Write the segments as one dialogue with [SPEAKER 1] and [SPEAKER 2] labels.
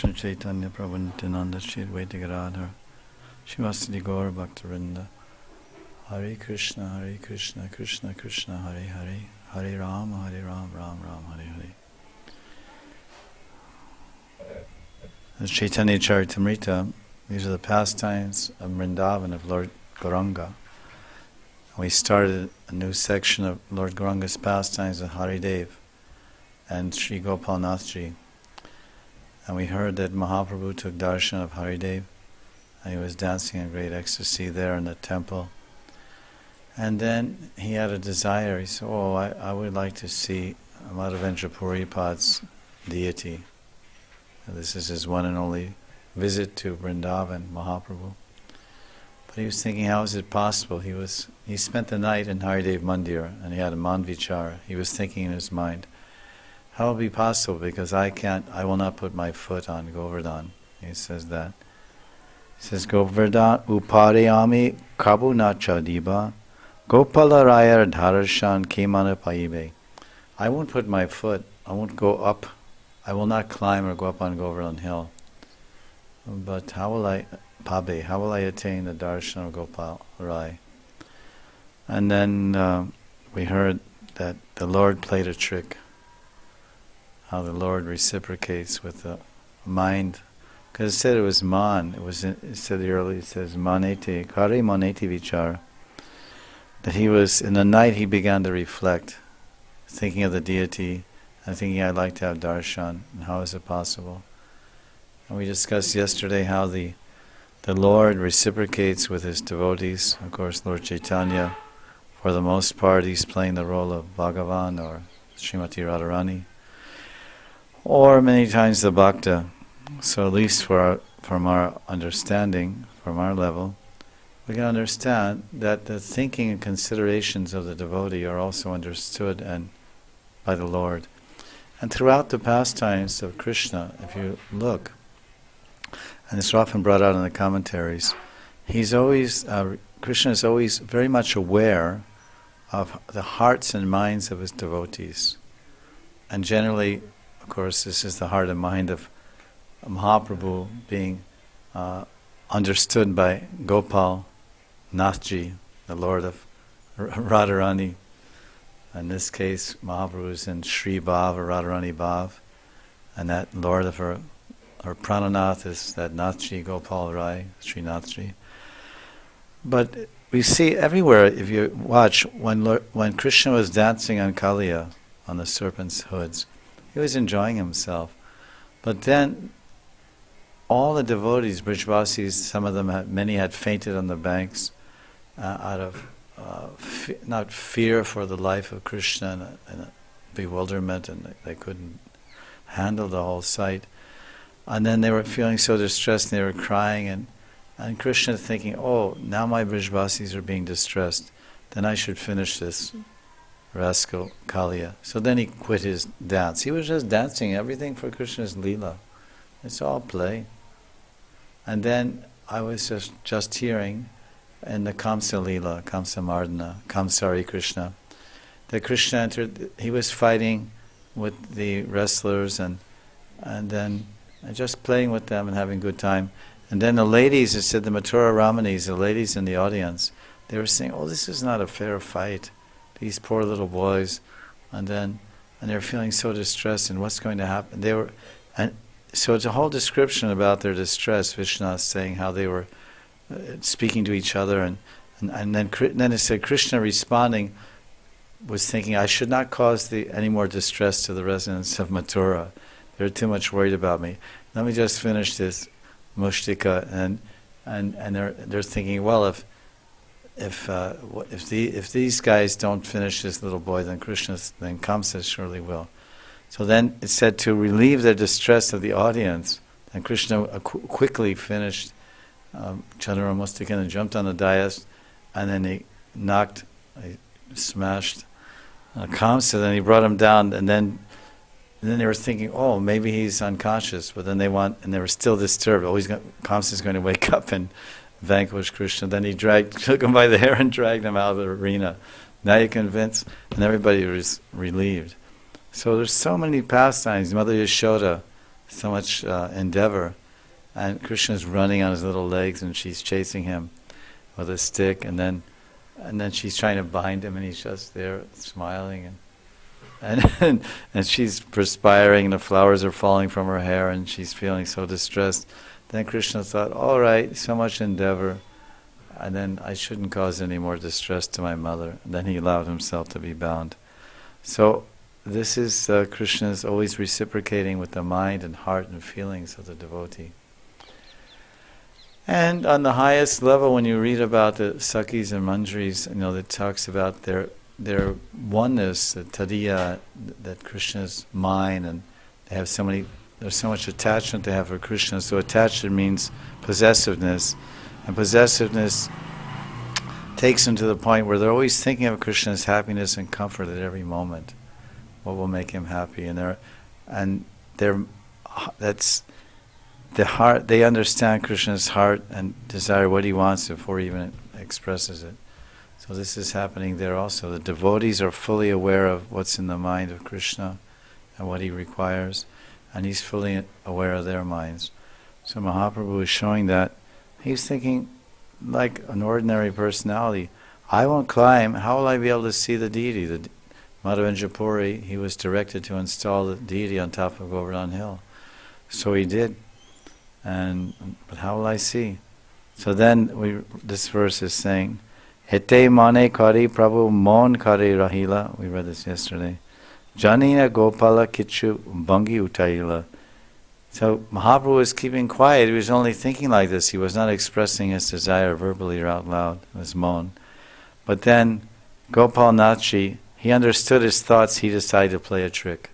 [SPEAKER 1] Krishna Chaitanya Prabhu Nityananda Shri Advaita Gadadhar Shivasati Gaur Bhaktavinda Hare Krishna Krishna Krishna Hare Hare Hare Ram Ram Ram Hare Hare. The Chaitanya Charitamrita, these are the pastimes of Vrindavan of Lord Gauranga. We started a new section of Lord Gauranga's pastimes with Harideva and Sri Gopalnathji. And we heard that Mahaprabhu took darshan of Harideva, and he was dancing in great ecstasy there in the temple. And then he had a desire. He said, I would like to see Madhavendra Puripad's deity. And this is his one and only visit to Vrindavan, Mahaprabhu. But he was thinking, how is it possible? He spent the night in Haridev Mandir, and he had a manvichara. He was thinking in his mind, how will it be possible? Because I will not put my foot on Govardhan. He says that. He says, Govardhan upariyami kabu na chadiba Gopala rayar dhararshan kemana paibe. I won't put my foot, I won't go up, I will not climb or go up on Govardhan Hill. But how will I attain the darshan of Gopal Rai? And then we heard that the Lord played a trick. How the Lord reciprocates with the mind. Because it said it was man. It said earlier, it says maneti, kare maneti vichara. That he was, in the night he began to reflect, thinking of the deity, and thinking, I'd like to have darshan, and how is it possible? And we discussed yesterday how the Lord reciprocates with his devotees. Of course, Lord Chaitanya, for the most part, he's playing the role of Bhagavan or Srimati Radharani, or many times the Bhakta. So at least from our understanding, from our level, we can understand that the thinking and considerations of the devotee are also understood and by the Lord. And throughout the pastimes of Krishna, if you look, and it's often brought out in the commentaries, Krishna is always very much aware of the hearts and minds of his devotees. And generally, of course, this is the heart and mind of Mahaprabhu being understood by Gopal Nathji, the Lord of Radharani. In this case, Mahaprabhu is in Sri Bhav or Radharani Bhav, and that Lord of her Prananath is that Nathji, Gopal Rai, Sri Nathji. But we see everywhere, if you watch, when Krishna was dancing on Kaliya, on the serpent's hoods, he was enjoying himself. But then all the devotees, Brajvasis, many had fainted on the banks out of not fear for the life of Krishna and bewilderment, and they couldn't handle the whole sight. And then they were feeling so distressed, and they were crying, and Krishna thinking, now my Brajvasis are being distressed, then I should finish this rascal Kaliya. So then he quit his dance. He was just dancing, everything for Krishna's Leela. It's all play. And then I was just hearing in the Kamsa Leela, Kamsa Mardana, Kamsari Krishna, that Krishna entered, he was fighting with the wrestlers and then just playing with them and having a good time. And then the ladies, it said the Mathura Ramanis, the ladies in the audience, they were saying, this is not a fair fight. These poor little boys. And they're feeling so distressed, and what's going to happen? So it's a whole description about their distress, Vishnu saying how they were speaking to each other, and then it said Krishna responding was thinking, I should not cause any more distress to the residents of Mathura. They're too much worried about me. Let me just finish this Mushtika, and they're thinking, well, if these guys don't finish this little boy, then Kamsa surely will. So then it said to relieve the distress of the audience, and Krishna quickly finished Chandra Mustikan and jumped on the dais, and then he smashed Kamsa, then he brought him down, and then they were thinking, maybe he's unconscious, but then they were still disturbed. Kamsa's going to wake up and vanquish Krishna. Then he took him by the hair and dragged him out of the arena. Now you're convinced, and everybody was relieved. So there's so many pastimes. Mother Yashoda so much endeavor. And Krishna's running on his little legs, and she's chasing him with a stick, and then she's trying to bind him, and he's just there smiling, and she's perspiring, and the flowers are falling from her hair, and she's feeling so distressed. Then Krishna thought, all right, so much endeavor, and then I shouldn't cause any more distress to my mother. And then he allowed himself to be bound. So this is Krishna's always reciprocating with the mind and heart and feelings of the devotee. And on the highest level, when you read about the Sakhis and Manjaris, that talks about their oneness, the tadiya, that Krishna's mine, and they have there's so much attachment they have for Krishna. So attachment means possessiveness, and possessiveness takes them to the point where they're always thinking of Krishna's happiness and comfort at every moment. What will make him happy? That's the heart. They understand Krishna's heart and desire what he wants before he even expresses it. So this is happening there also. The devotees are fully aware of what's in the mind of Krishna and what he requires, and he's fully aware of their minds. So Mahaprabhu is showing that he's thinking like an ordinary personality. I won't climb. How will I be able to see the deity? The Madhavendra Puri, he was directed to install the deity on top of Govardhan Hill. So he did. But how will I see? So then this verse is saying, Hete mane kari Prabhu mon kari rahila. We read this yesterday. Janina Gopala kichu bangi utaila. So Mahaprabhu was keeping quiet. He was only thinking like this. He was not expressing his desire verbally or out loud. It was mon. But then Gopalnathji, he understood his thoughts. He decided to play a trick.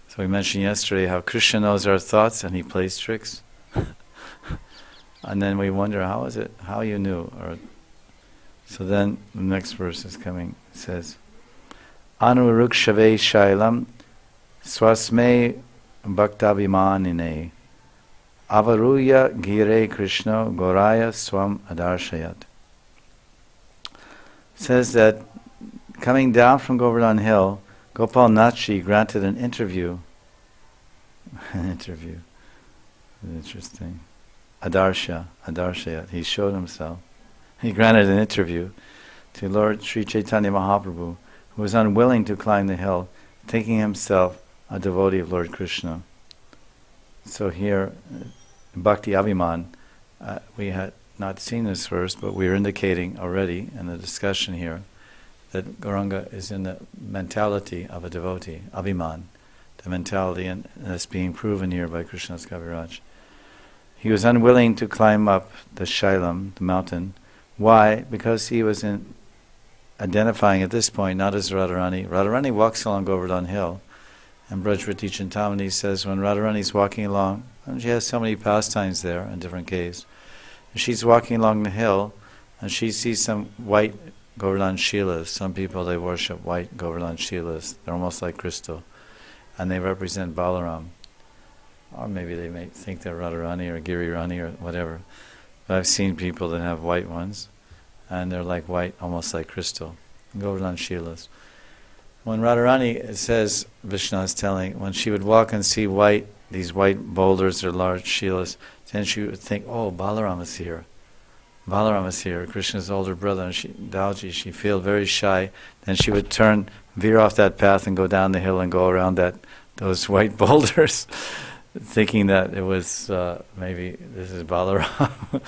[SPEAKER 1] So we mentioned yesterday how Krishna knows our thoughts and he plays tricks. And then we wonder, how you knew? So then the next verse is coming. It says, Anurukshave shailam swasme bhaktabhimanine avaruya gire Krishna goraya swam adarshayat. Says that coming down from Govardhan Hill, Gopalnathji granted an interview. Interesting. Adarshayat. He showed himself. He granted an interview to Lord Sri Chaitanya Mahaprabhu, who was unwilling to climb the hill, thinking himself a devotee of Lord Krishna. So here, Bhakti Abhiman, we had not seen this verse, but we are indicating already in the discussion here that Gauranga is in the mentality of a devotee, Abhiman, the mentality, and that's being proven here by Krishna's Kaviraj. He was unwilling to climb up the Shailam, the mountain. Why? Because he was identifying at this point not as Radharani. Radharani walks along Govardhan Hill, and Brajvriti Chintamani says when Radharani's walking along, and she has so many pastimes there in different caves, and she's walking along the hill, and she sees some white Govardhan Shilas. Some people, they worship white Govardhan Shilas. They're almost like crystal, and they represent Balaram. Or maybe they may think they're Radharani or Girirani or whatever. But I've seen people that have white ones, and they're like white, almost like crystal. Govardhan Shilas. When Radharani, it says, Vishnu is telling, when she would walk and see these white boulders or large Shilas, then she would think, oh, Balaram is here. Balaram is here, Krishna's older brother, and Dauji, she felt very shy. Then she would veer off that path and go down the hill and go around those white boulders, thinking that it was maybe this is Balaram.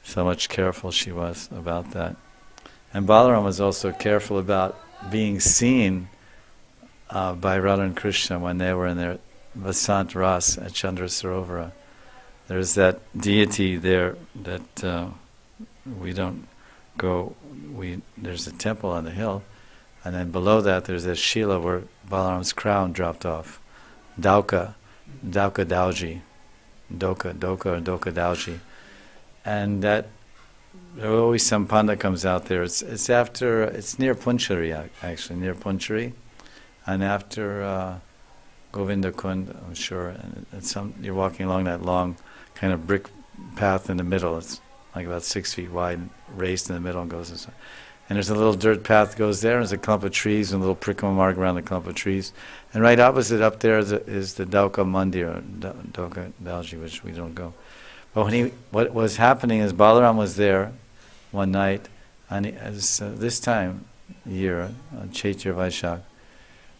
[SPEAKER 1] So much careful she was about that. And Balaram was also careful about being seen by Radha and Krishna when they were in their Vasant Ras at Chandra Sarovara. There's that deity there that we don't go, there's a temple on the hill, and then below that there's a Shila where Balaram's crown dropped off. Dauka Dauji. Doka Dauji. And that, there always some panda comes out there. It's near Punchari, actually, near Punchari. And after Govinda Kund, I'm sure, and you're walking along that long kind of brick path in the middle. It's like about 6 feet wide, raised in the middle, and goes inside. And there's a little dirt path that goes there, and there's a clump of trees and a little prickle mark around the clump of trees. And right opposite up there is the Dauka Mandir, Dauka Dalji, which we don't go. But what was happening is Balaram was there one night, and this time year, Chaitra Vaishak,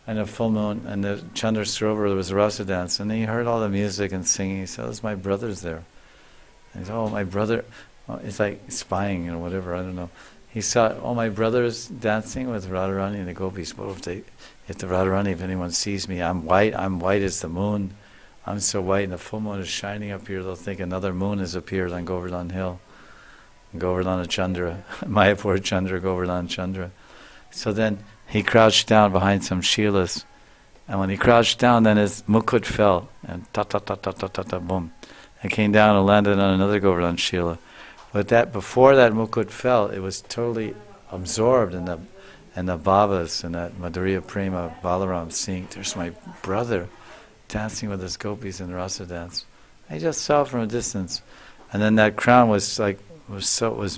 [SPEAKER 1] and a full moon, and the Chandra Sarovar, there was a rasa dance, and he heard all the music and singing. He said, "Oh, my brother's there." And he said, "Oh, my brother," it's like spying or whatever, I don't know. He saw, "Oh, my brother's dancing with Radharani and the gopis. Well, if the Radharani, if anyone sees me, I'm white as the moon. I'm so white, and the full moon is shining up here, they'll think another moon has appeared on Govardhan Hill. Govardhana Chandra, Mayapur Chandra, Govardhan Chandra." So then he crouched down behind some shilas, and when he crouched down, then his mukut fell, and ta boom, and came down and landed on another Govardhan shila. But before that mukut fell, it was totally absorbed in the bhavas and that Madhurya Prema Balaram, seeing there's my brother dancing with his gopis in the rasa dance. I just saw it from a distance, and then that crown was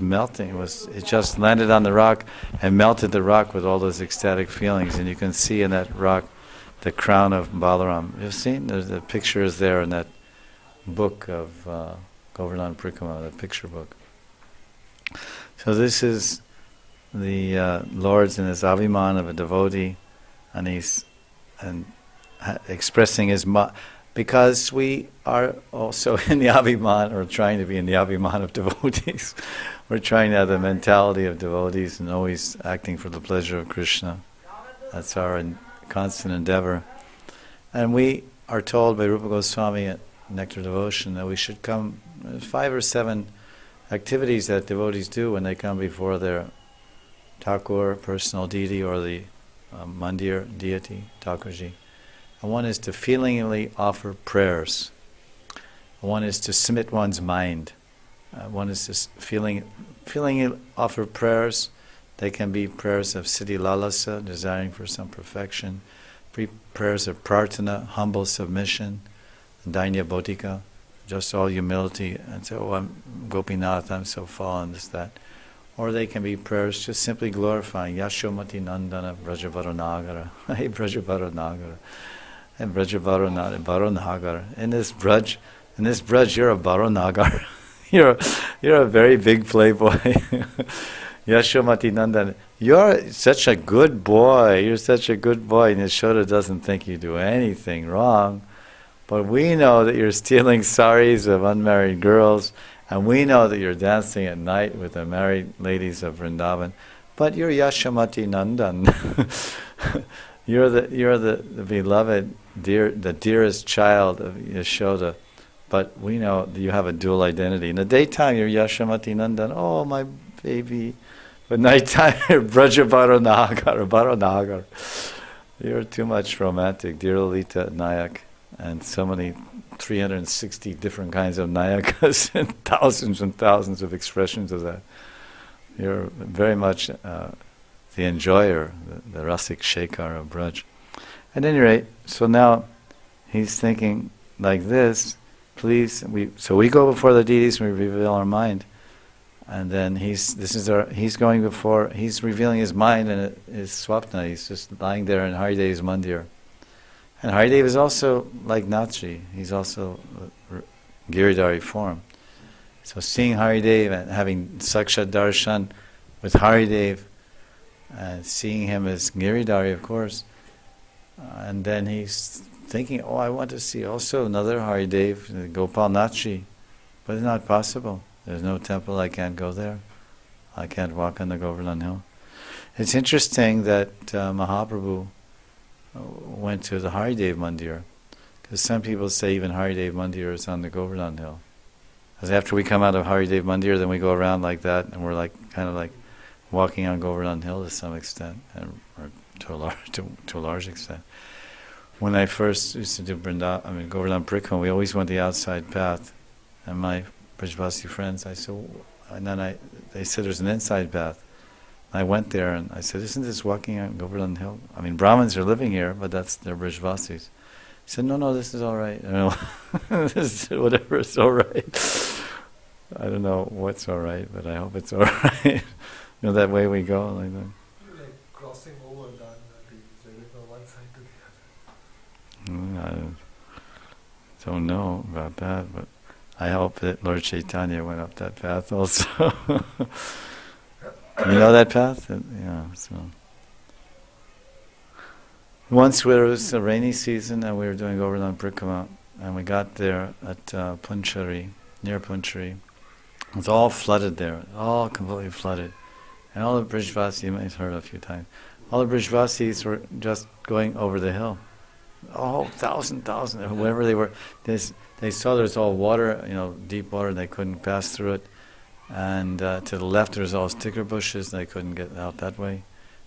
[SPEAKER 1] melting. It just landed on the rock and melted the rock with all those ecstatic feelings, and you can see in that rock the crown of Balaram. You've seen the picture is there in that book of Govardhan Prikrama, the picture book. So this is the Lord's in his abhiman of a devotee, and he's expressing his because we are also in the abhiman, or trying to be in the abhiman of devotees. We're trying to have the mentality of devotees and always acting for the pleasure of Krishna. That's our constant endeavor. And we are told by Rupa Goswami at Nectar Devotion that we should come 5 or 7 activities that devotees do when they come before their Thakur, personal deity, or the Mandir deity, Thakurji. And one is to feelingly offer prayers. One is to submit one's mind. One is to feelingly offer prayers. They can be prayers of Siddhi Lalasa, desiring for some perfection, prayers of Prarthana, humble submission, Dainya Bodhika, just all humility, and say, "Oh, I'm Gopinath, I'm so fallen," this, that. Or they can be prayers just simply glorifying Yashomati Nandana Brajavaranagara. Hey Brajavaranagara. And Brajavaranagara. In this Braj, you're a Varanagar. You're a very big playboy. Yashomati Nandana. You're such a good boy. You're such a good boy. And Yashoda doesn't think you do anything wrong. But we know that you're stealing saris of unmarried girls, and we know that you're dancing at night with the married ladies of Vrindavan. But you're Yashamati Nandan. you're the beloved, the dearest child of Yashoda. But we know that you have a dual identity. In the daytime, you're Yashamati Nandan. Oh, my baby. But nighttime, you're Brajavaranagara. You're too much romantic, dear Lalita Nayak. And so many 360 different kinds of nayakas and thousands of expressions of that. You're very much the enjoyer, the Rasik Shekhar of Braj. At any rate, so now he's thinking like this, please, so we go before the deities and we reveal our mind. And then he's revealing his mind and his swapna. He's just lying there in Harideva's mandir. And Harideva is also like Nathji. He's also Giridhari form. So seeing Harideva and having Sakshat Darshan with Harideva, and seeing him as Giridhari, of course, and then he's thinking, oh, I want to see also another Harideva, Gopalnathji. But it's not possible. There's no temple, I can't go there. I can't walk on the Govardhan Hill. It's interesting that Mahaprabhu went to the Haridev Mandir, because some people say even Haridev Mandir is on the Govardhan Hill. Because after we come out of Haridev Mandir, then we go around like that, and we're like kind of like walking on Govardhan Hill to some extent, or to a large extent. When I first used to do Govardhan Prikrama, we always went the outside path, and my Brajvasi friends, I said, and then they said there's an inside path. I went there and I said, isn't this walking on Govardhan Hill? I mean, Brahmins are living here, but they're Brajvasis. He said, no, this is all right. Whatever, it's all right. I don't know what's all right, but I hope it's all right. You know that way we go like that.
[SPEAKER 2] Like crossing over the river one side to the other.
[SPEAKER 1] I don't know about that, but I hope that Lord Caitanya went up that path also. You know that path? Yeah. So once it was a rainy season and we were doing Govardhan Parikama, and we got there at Punchari, near Punchari. It was all flooded there, all completely flooded. And all the Brijvasis, you might have heard a few times, all the Brijvasis were just going over the hill. Oh, thousand, whoever they were. They saw there's all water, deep water, and they couldn't pass through it. And to the left there's all sticker bushes, and they couldn't get out that way.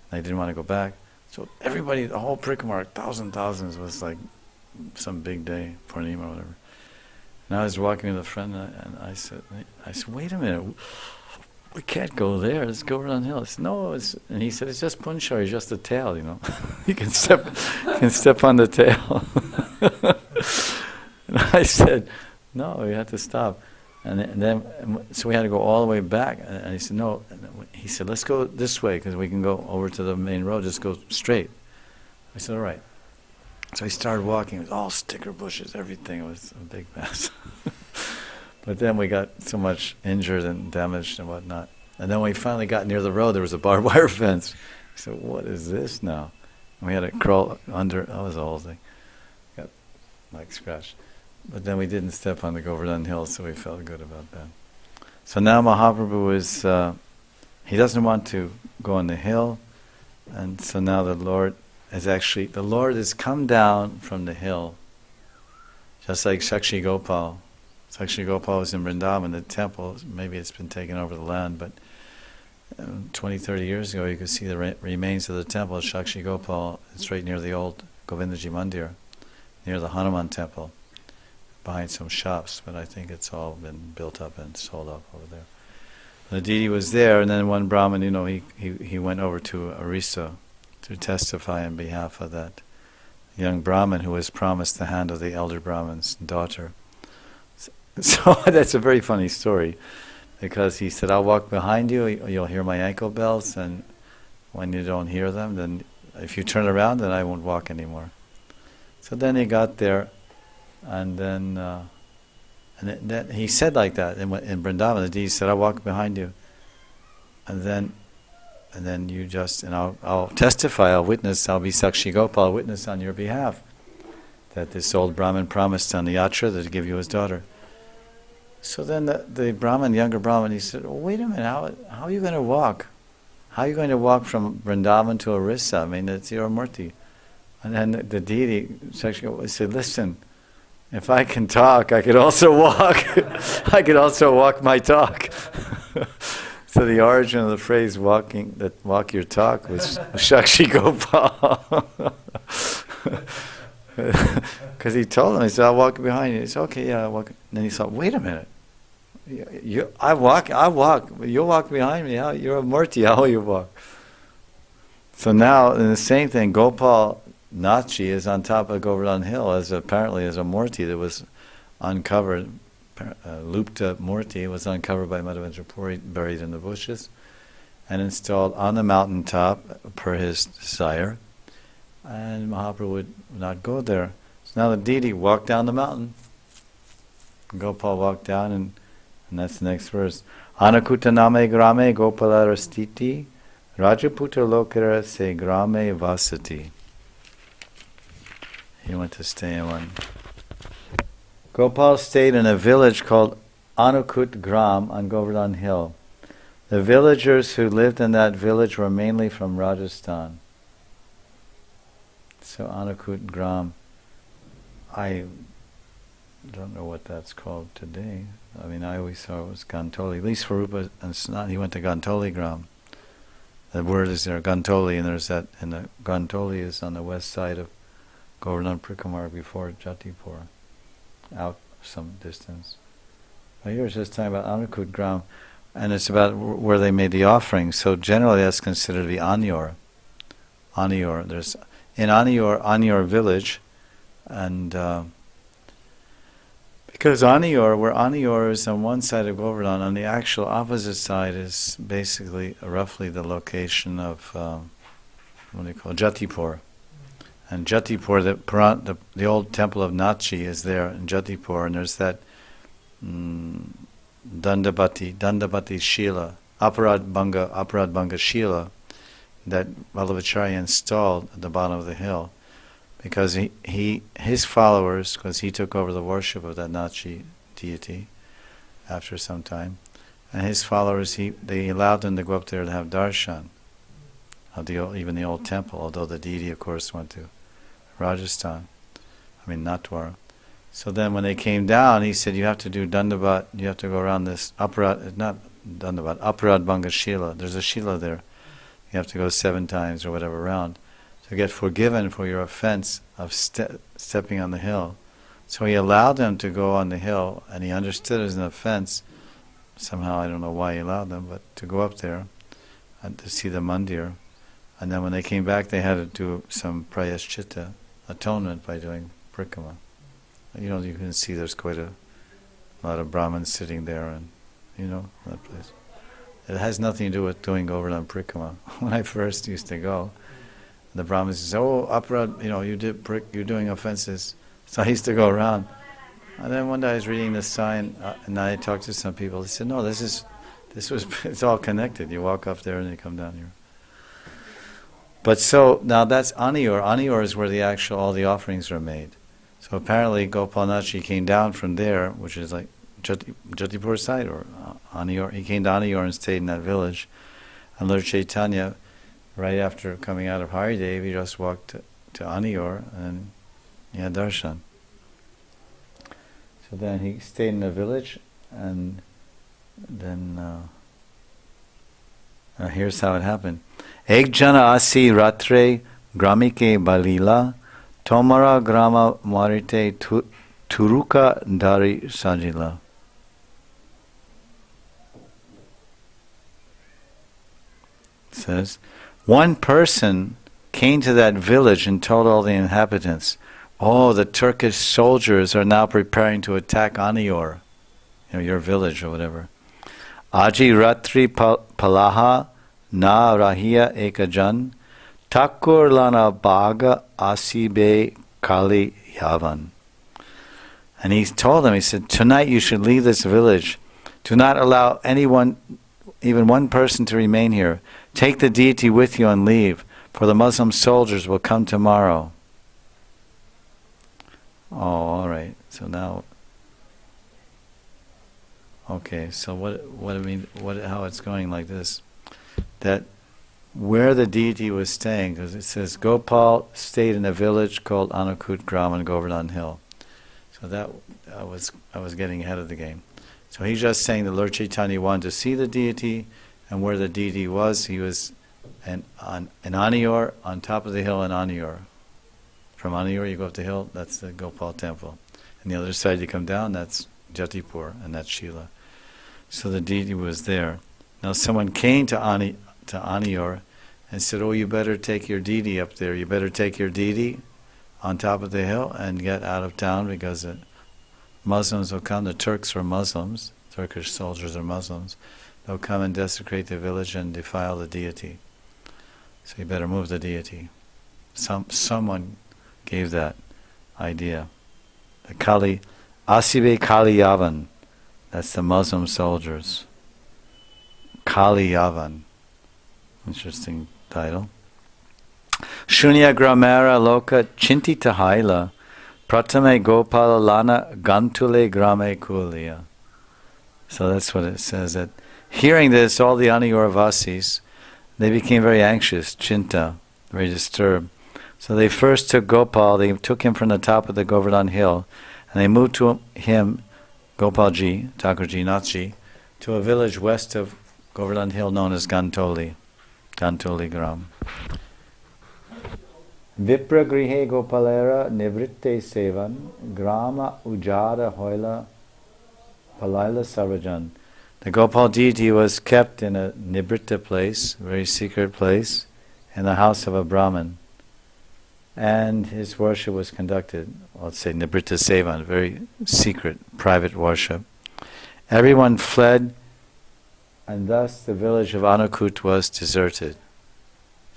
[SPEAKER 1] They didn't want to go back. So everybody, the whole Parikama, thousands, was like some big day, Purnima or whatever. And I was walking with a friend, and I said, wait a minute, we can't go there. Let's go around the hill. I said, no, and he said, it's just Punchar, it's just the tail, You can step on the tail. And I said, no, we had to stop. And then, so we had to go all the way back. And he said, no. And he said, let's go this way, because we can go over to the main road, just go straight. I said, all right. So we started walking. It was all sticker bushes, everything. It was a big mess. But then we got so much injured and damaged and whatnot. And then when we finally got near the road, there was a barbed wire fence. I said, what is this now? And we had to crawl under. That was the whole thing. Got like scratched. But then we didn't step on the Govardhan Hill, so we felt good about that. So now Mahaprabhu is, he doesn't want to go on the hill. And so now the Lord has come down from the hill, just like Sakshi Gopal. Sakshi Gopal was in Vrindavan, the temple. Maybe it's been taken over the land, but 20, 30 years ago you could see the remains of the temple of Sakshi Gopal. It's right near the old Govindaji Mandir, near the Hanuman temple, behind some shops, but I think it's all been built up and sold up over there. The deity was there, and then one Brahmin, he went over to Orissa to testify on behalf of that young Brahmin who was promised the hand of the elder Brahmin's daughter. So that's a very funny story, because he said, I'll walk behind you, you'll hear my ankle bells, and when you don't hear them, then if you turn around, then I won't walk anymore. So then he got there, and then he said like that in Vrindavan. The deity said, I'll walk behind you, and then you just, and I'll testify, I'll witness, I'll be Sakshi Gopal, I'll witness on your behalf that this old Brahmin promised on the yatra to give you his daughter. So then the Brahmin, younger Brahmin, he said, well, wait a minute, how are you going to walk? How are you going to walk from Vrindavan to Orissa? I mean, it's your murti. And then the deity said, listen, if I can talk, I could also walk. I could also walk my talk. So the origin of the phrase walk your talk was Sakshi Gopal. Because he told him, he said, I'll walk behind you. He said, okay, yeah, I'll walk. And then he thought, wait a minute. I walk. You'll walk behind me. You're a murti. How will you walk? So now, in the same thing, Gopalnathji is on top of Govardhan Hill, apparently as a murti that was uncovered. Lupta murti was uncovered by Madhavendra Puri, buried in the bushes, and installed on the mountaintop per his desire. And Mahaprabhu would not go there. So now the deity walked down the mountain. Gopal walked down, and that's the next verse. Anakutaname grame gopalarastiti rajaputra lokara se grame vasati. He went to stay in one. Gopal stayed in a village called Anukut Gram on Govardhan Hill. The villagers who lived in that village were mainly from Rajasthan. So Anukut Gram, I don't know what that's called today. I mean, I always saw it was Gantoli. At least for Rupa and Sanat, he went to Gantoli Gram. The word is there, Gantoli, and there's that, and the Gantoli is on the west side of Govardhan Prikamar before Jatipur, out some distance. But here it's just talking about Anukut Gram, and it's about where they made the offering. So generally that's considered to be Anyor. Anyor. There's in Anyor village, and Because Anior, where Anior is on one side of Govardhan, on the actual opposite side is basically roughly the location of what do you call it? Jatipur. And Jatipur, the old temple of Nachi is there in Jatipur, and there's that Dandapati Shila, Aparad Banga Shila, that Vallabhacharya installed at the bottom of the hill, because his followers, because he took over the worship of that Nachi deity after some time, and his followers, they allowed them to go up there to have darshan of even the old temple, although the deity, of course, went to Rajasthan, Natwar. So then when they came down, he said, you have to do Dandavat, you have to go around this Aparad Banga Shila. There's a Shila there. You have to go 7 times or whatever around to get forgiven for your offense of stepping on the hill. So he allowed them to go on the hill, and he understood it was an offense. Somehow, I don't know why he allowed them, but to go up there and to see the mandir. And then when they came back, they had to do some prayashchitta, atonement, by doing prikrama. You can see there's quite a lot of Brahmins sitting there, and that place. It has nothing to do with doing Govardhan Prikrama. When I first used to go, the Brahmins said, "Oh, Aparad, you're doing offenses." So I used to go around. And then one day I was reading the sign, and I talked to some people. They said, "No, it's all connected. You walk up there and you come down here." But so now that's Anior. Anior is where all the offerings are made. So apparently Gopalnathji came down from there, which is like Jatipur side, or Anior. He came to Anior and stayed in that village. And Lord Caitanya, right after coming out of Harideva, he just walked to Anior and he had darshan. So then he stayed in the village, and then here's how it happened. Ek jana asi ratre gramike balila tomara grama marite turuka dari sajila. It says, one person came to that village and told all the inhabitants, "Oh, the Turkish soldiers are now preparing to attack Anior," your village or whatever. Aji ratri palaha na rahia ekajan takur lana baga asibe kali yavan. And he told them, he said, tonight you should leave this village. Do not allow anyone, even one person, to remain here. Take the deity with you and leave, for the Muslim soldiers will come tomorrow. Oh, all right. So now, okay. So how it's going like this? That where the deity was staying, because it says Gopal stayed in a village called Anukut Gram on Govardhan Hill. So that I was getting ahead of the game. So he's just saying that Lord Chaitanya wanted to see the deity, and where the deity was, he was in Anior, on top of the hill in Anior. From Anior you go up the hill, that's the Gopal temple. And the other side you come down, that's Jatipur, and that's Shila. So the deity was there. Now someone came to Anior and said, "Oh, you better take your deity up there. You better take your deity on top of the hill and get out of town, because the Muslims will come. The Turks are Muslims. Turkish soldiers are Muslims. They'll come and desecrate the village and defile the deity. So you better move the deity." Someone gave that idea. The Asibe Kali Yavan. That's the Muslim soldiers. Kali Yavan. Interesting title. Shunya Gramara Loka Chintita Haila Pratame Gopala Lana Gantule Grame Kulia. So that's what it says. That hearing this, all the Aniorvasis, they became very anxious, Chinta, very disturbed. So they first took Gopal, they took him from the top of the Govardhan hill, and they moved him, Gopalji, Thakurji, Nathji, to a village west of Govardhan hill known as Gantoli Gram. Vipra grihe Gopalera nivritte sevan grama ujara hoila palaila sarajan. The Gopal deity was kept in a nibritta place, a very secret place, in the house of a Brahmin. and his worship was conducted, let's say Nibritta Sevan, very secret, private worship. Everyone fled, and thus the village of Anukut was deserted.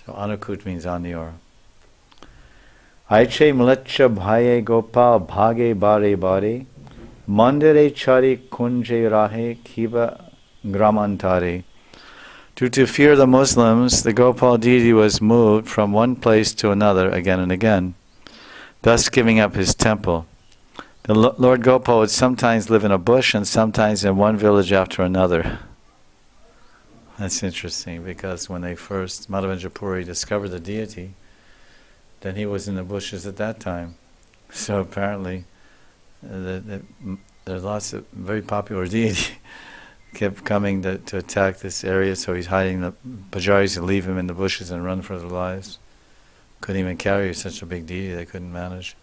[SPEAKER 1] So Anukut means on the aura. Aiche mlecha bhaye gopal bhage bare bare, mandire chari kunje rahe kiba gramantare. Due to fear the Muslims, the Gopal deity was moved from one place to another again and again, thus giving up his temple. The Lord Gopal would sometimes live in a bush and sometimes in one village after another. That's interesting, because when they first, Madhavendra Puri discovered the deity, then he was in the bushes at that time. So apparently, there's lots of very popular deity kept coming to attack this area, so he's hiding. The Pujaris would leave him in the bushes and run for their lives. Couldn't even carry such a big deity, they couldn't manage.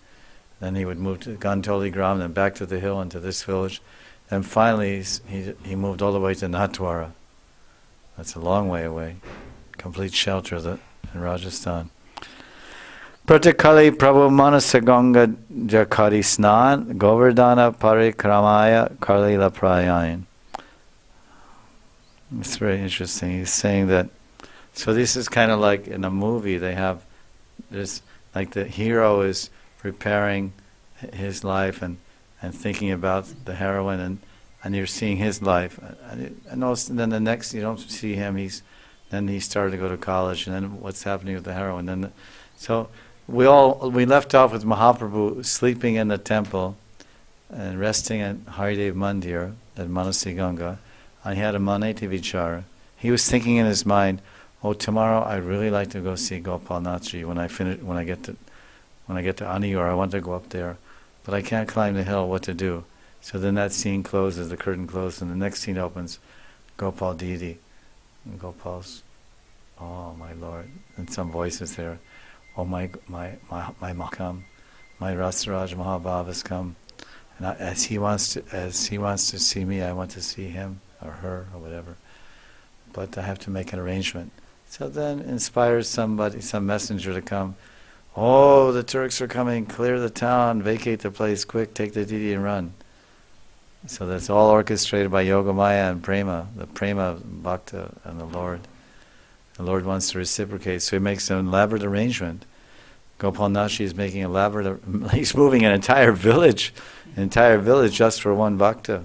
[SPEAKER 1] Then he would move to Gantoli Gram, then back to the hill and to this village. And finally he moved all the way to Natwara. That's a long way away. Complete shelter in Rajasthan. Pratikali Prabhu Manasaganga Jakari Snan Govardhana Parikramaya Karlila Prayayan. It's very interesting. He's saying that, so this is kind of like in a movie, there's like the hero is preparing his life and thinking about the heroine, and you're seeing his life. And also, then the next, you don't see him, then he started to go to college, and then what's happening with the heroine. So we left off with Mahaprabhu sleeping in the temple and resting at Harideva Mandir at Manasi Ganga. And he had a Maneti Vichara. He was thinking in his mind, oh, tomorrow I'd really like to go see Gopalnathji when I get to Aniyur. I want to go up there, but I can't climb the hill. What to do? So then that scene closes, the curtain closes, and the next scene opens. Gopal Didi, and Gopal's, oh my Lord, and some voices there. Oh my come, my Rasaraj Mahabhav has come, and as he wants to see me, I want to see him or her or whatever. But I have to make an arrangement. So then inspires some messenger to come. Oh, the Turks are coming, clear the town, vacate the place, quick, take the Didi and run. So that's all orchestrated by Yogamaya and Prema, the Prema Bhakta and the Lord. The Lord wants to reciprocate, so he makes an elaborate arrangement. Gopalnathji is making he's moving an entire village just for one Bhakta.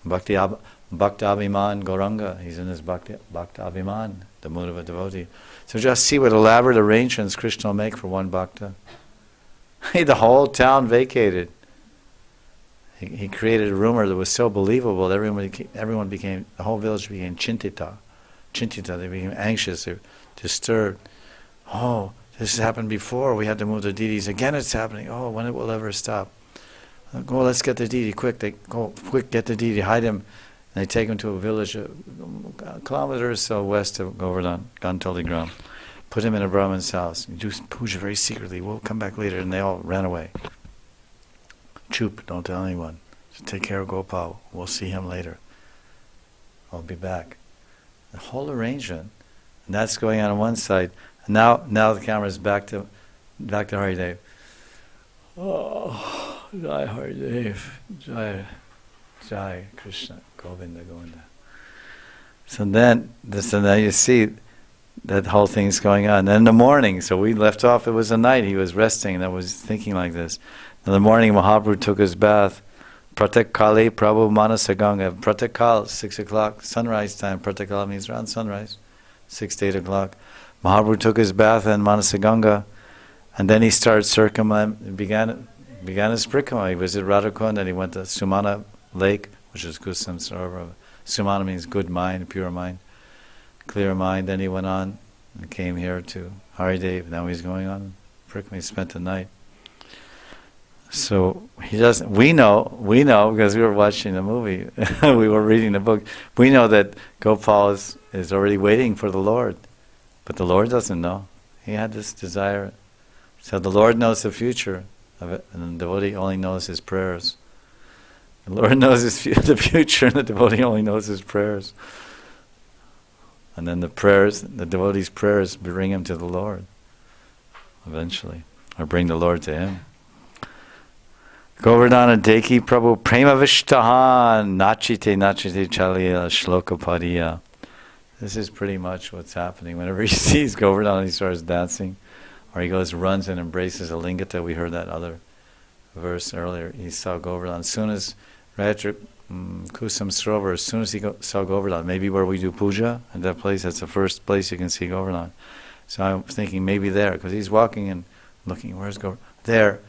[SPEAKER 1] Bhakta Abhiman Gauranga, he's in his Bhakta Abhiman, the mood of a devotee. So just see what elaborate arrangements Krishna will make for one Bhakta. The whole town vacated. He created a rumor that was so believable that the whole village became chintita. They became anxious, they were disturbed. Oh, this has happened before, we had to move the deities. Again it's happening. Oh, when it will ever stop? Go, let's get the deity, quick. They go, quick, get the deity, hide him. And they take him to a village a kilometer or so west of Govardhan, Gantoli Gram. Put him in a Brahmin's house. You do puja very secretly. We'll come back later. And they all ran away. Chup, don't tell anyone. So take care of Gopal. We'll see him later. I'll be back. The whole arrangement. And that's going on one side. And now the camera is back to Harideva. Oh, Jai Harideva. Jai Krishna, Govinda. So then you see that whole thing's going on. Then in the morning, so we left off, it was a night, he was resting, and I was thinking like this. In the morning, Mahaprabhu took his bath. Pratek Kali Prabhu Manasaganga. Pratek Kal, 6 o'clock, sunrise time. Pratek Kal means around sunrise, 6 to 8 o'clock. Mahaprabhu took his bath in Manasaganga, and then he started began his parikramah. He visited Radhakund, and he went to Sumana Lake, which is Kusam Sarovar. Sumana means good mind, pure mind, clear mind. Then he went on and came here to Harideva. Now he's going on parikramah. He spent the night. So he doesn't. We know because we were watching the movie. We were reading the book. We know that Gopal is already waiting for the Lord, but the Lord doesn't know. He had this desire. So the Lord knows the future of it, and the devotee only knows his prayers. The Lord knows the future, and the devotee only knows his prayers. And then the devotee's prayers bring him to the Lord, eventually. or bring the Lord to him. Govardhana Deki Prabhu Prema Vishtahan Nachite Nachite Chalya Shloka Padiya. This is pretty much what's happening. Whenever he sees Govardhana, he starts dancing. Or he goes, runs and embraces a lingata. We heard that other verse earlier. He saw Govardhana. As soon as, right after Kusam Srovar, as soon as he saw Govardhana, maybe where we do puja, at that place, that's the first place you can see Govardhana. So I'm thinking maybe there, because he's walking and looking, where's Govardhana? There.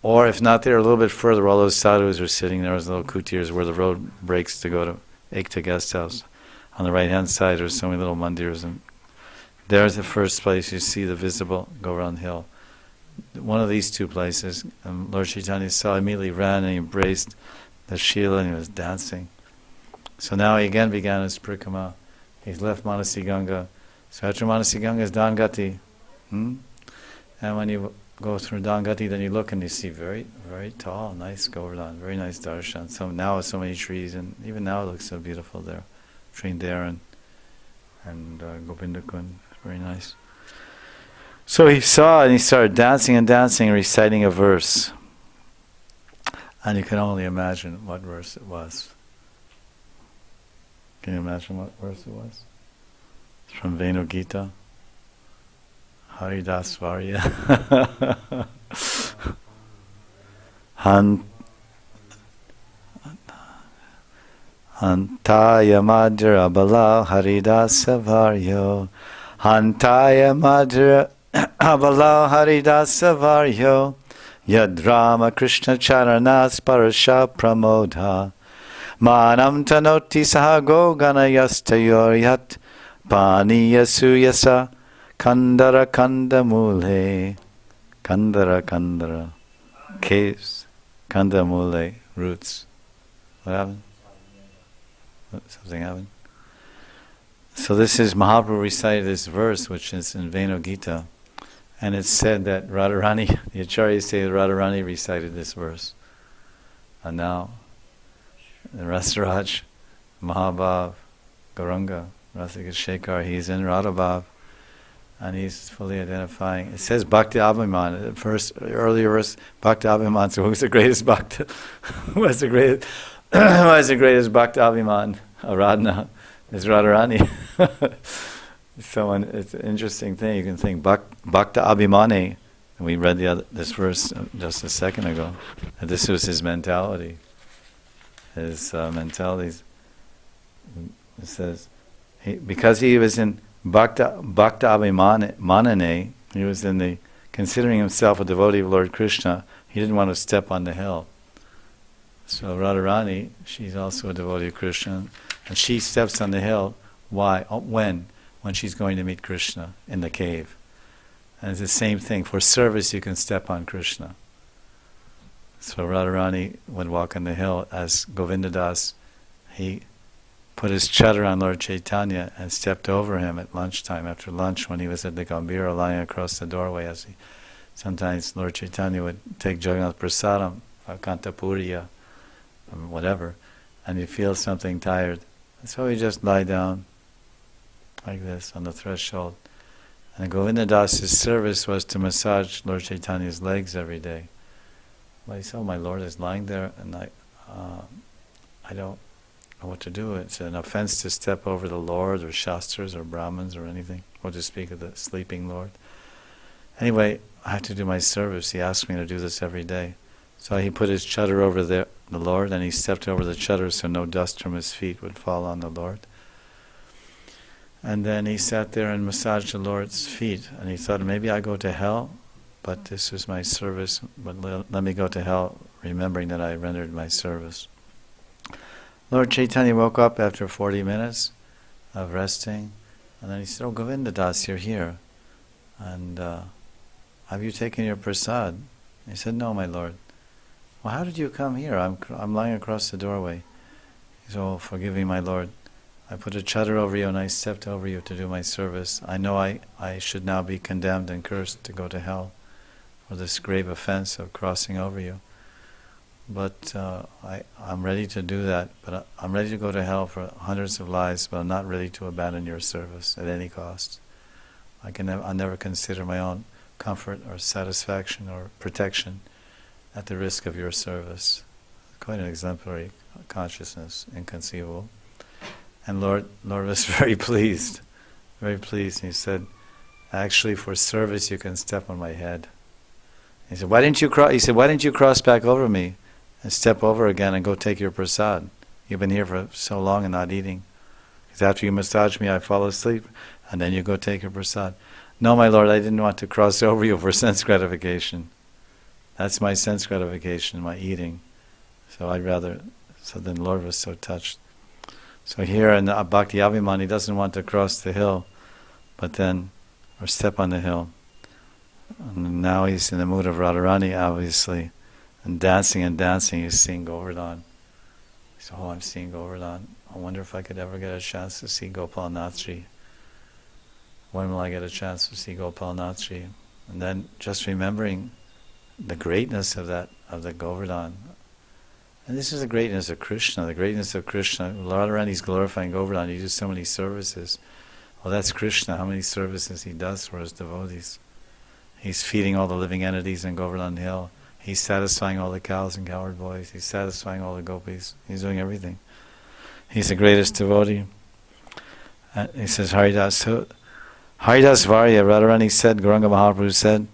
[SPEAKER 1] Or if not there, a little bit further, all those sadhus are sitting there as little kutirs where the road breaks to go to Ekta Guest House. On the right-hand side, there's so many little mandirs, and there's the first place you see the visible Govardhan Hill. One of these two places, Lord Chaitanya saw, immediately ran and he embraced the Shila and he was dancing. So now he again began his parikrama. He's left Manasi Ganga. So after Manasi Ganga is Dangati. And when you go through Dangati, then you look and you see very, very tall, nice Govardhan, very nice darshan. So now so many trees, and even now it looks so beautiful there. Between there and Gopindakund, very nice. So he saw and he started dancing and dancing, reciting a verse. And you can only imagine what verse it was. Can you imagine what verse it was? It's from Venu Gita. Haridas Varya. Hantaya Madhura Bala Haridasa Varyo. Hantaya Madhura Bala Haridasa Varyo. Yadrama Krishna Charanas Parasha Pramodha. Manam Tanoti Sahago Ganayastayoryat. Paniya Suyasa Kandara Kandamule. Kandara caves. Kandamule roots. What happened? Something happened. So this is Mahaprabhu recited this verse, which is in Venu Gita, and it's said that Radharani, the Acharyas say that Radharani recited this verse, and now the Rasaraj, Mahabhav, Gauranga, Rasika Shekhar, he's in Radhabhav, and he's fully identifying. It says Bhakti Abhiman, the first earlier verse, Bhakti Abhiman. So who's the greatest Bhakti? Who has the greatest? Who has the greatest Bhakti Abhiman? Aradhana is Radharani. So it's an interesting thing. You can think Bhakta Abhimane, and we read this verse just a second ago, and this was his mentality. His mentality. It says, because he was in Bhakta Abhimanane, he was in the considering himself a devotee of Lord Krishna, he didn't want to step on the hill. So Radharani, she's also a devotee of Krishna, and she steps on the hill. Why? When she's going to meet Krishna in the cave. And it's the same thing. For service, you can step on Krishna. So Radharani would walk on the hill as Govindadas. He put his chadar on Lord Chaitanya and stepped over him at lunchtime, after lunch, when he was at the Gambhira lying across the doorway. Sometimes Lord Chaitanya would take Jagannath Prasadam, Kantapuriya, whatever, and you feel something tired. So he just lie down like this on the threshold. And Govindadas's service was to massage Lord Chaitanya's legs every day. Well, he said, my Lord is lying there, and I don't know what to do. It's an offense to step over the Lord or Shastras or Brahmins or anything, or to speak of the sleeping Lord. Anyway, I have to do my service. He asked me to do this every day. So he put his chadar over the Lord, and he stepped over the chadar so no dust from his feet would fall on the Lord. And then he sat there and massaged the Lord's feet, and he thought, maybe I go to hell, but this is my service, but let me go to hell, remembering that I rendered my service. Lord Chaitanya woke up after 40 minutes of resting, and then he said, Govindadas, you're here, and have you taken your prasad? He said, no, my Lord. Well, how did you come here? I'm lying across the doorway. He said, oh, forgive me, my Lord. I put a chadar over you and I stepped over you to do my service. I know I should now be condemned and cursed to go to hell for this grave offense of crossing over you. But I'm ready to do that. But I'm ready to go to hell for hundreds of lives, but I'm not ready to abandon your service at any cost. I'll never consider my own comfort or satisfaction or protection at the risk of your service. Quite an exemplary consciousness, inconceivable. And Lord was very pleased, very pleased. He said, actually for service you can step on my head. He said, why didn't you cross back over me and step over again and go take your prasad? You've been here for so long and not eating. Because after you massage me, I fall asleep, and then you go take your prasad. No, my Lord, I didn't want to cross over you for sense gratification. That's my sense gratification, my eating. So then the Lord was so touched. So here in the Bhakti Abhiman, he doesn't want to cross the hill, or step on the hill. And now he's in the mood of Radharani, obviously, and dancing, he's seeing Govardhan. He said, I'm seeing Govardhan. I wonder if I could ever get a chance to see Gopalnathji. When will I get a chance to see Gopalnathji? And then just remembering the greatness of the Govardhan. And this is the greatness of Krishna. The greatness of Krishna. Radharani's glorifying Govardhan. He does so many services. Well, that's Krishna. How many services he does for his devotees. He's feeding all the living entities in Govardhan Hill. He's satisfying all the cows and cowherd boys. He's satisfying all the gopis. He's doing everything. He's the greatest devotee. He says, Haridas Varya, Radharani said, Gauranga Mahaprabhu said,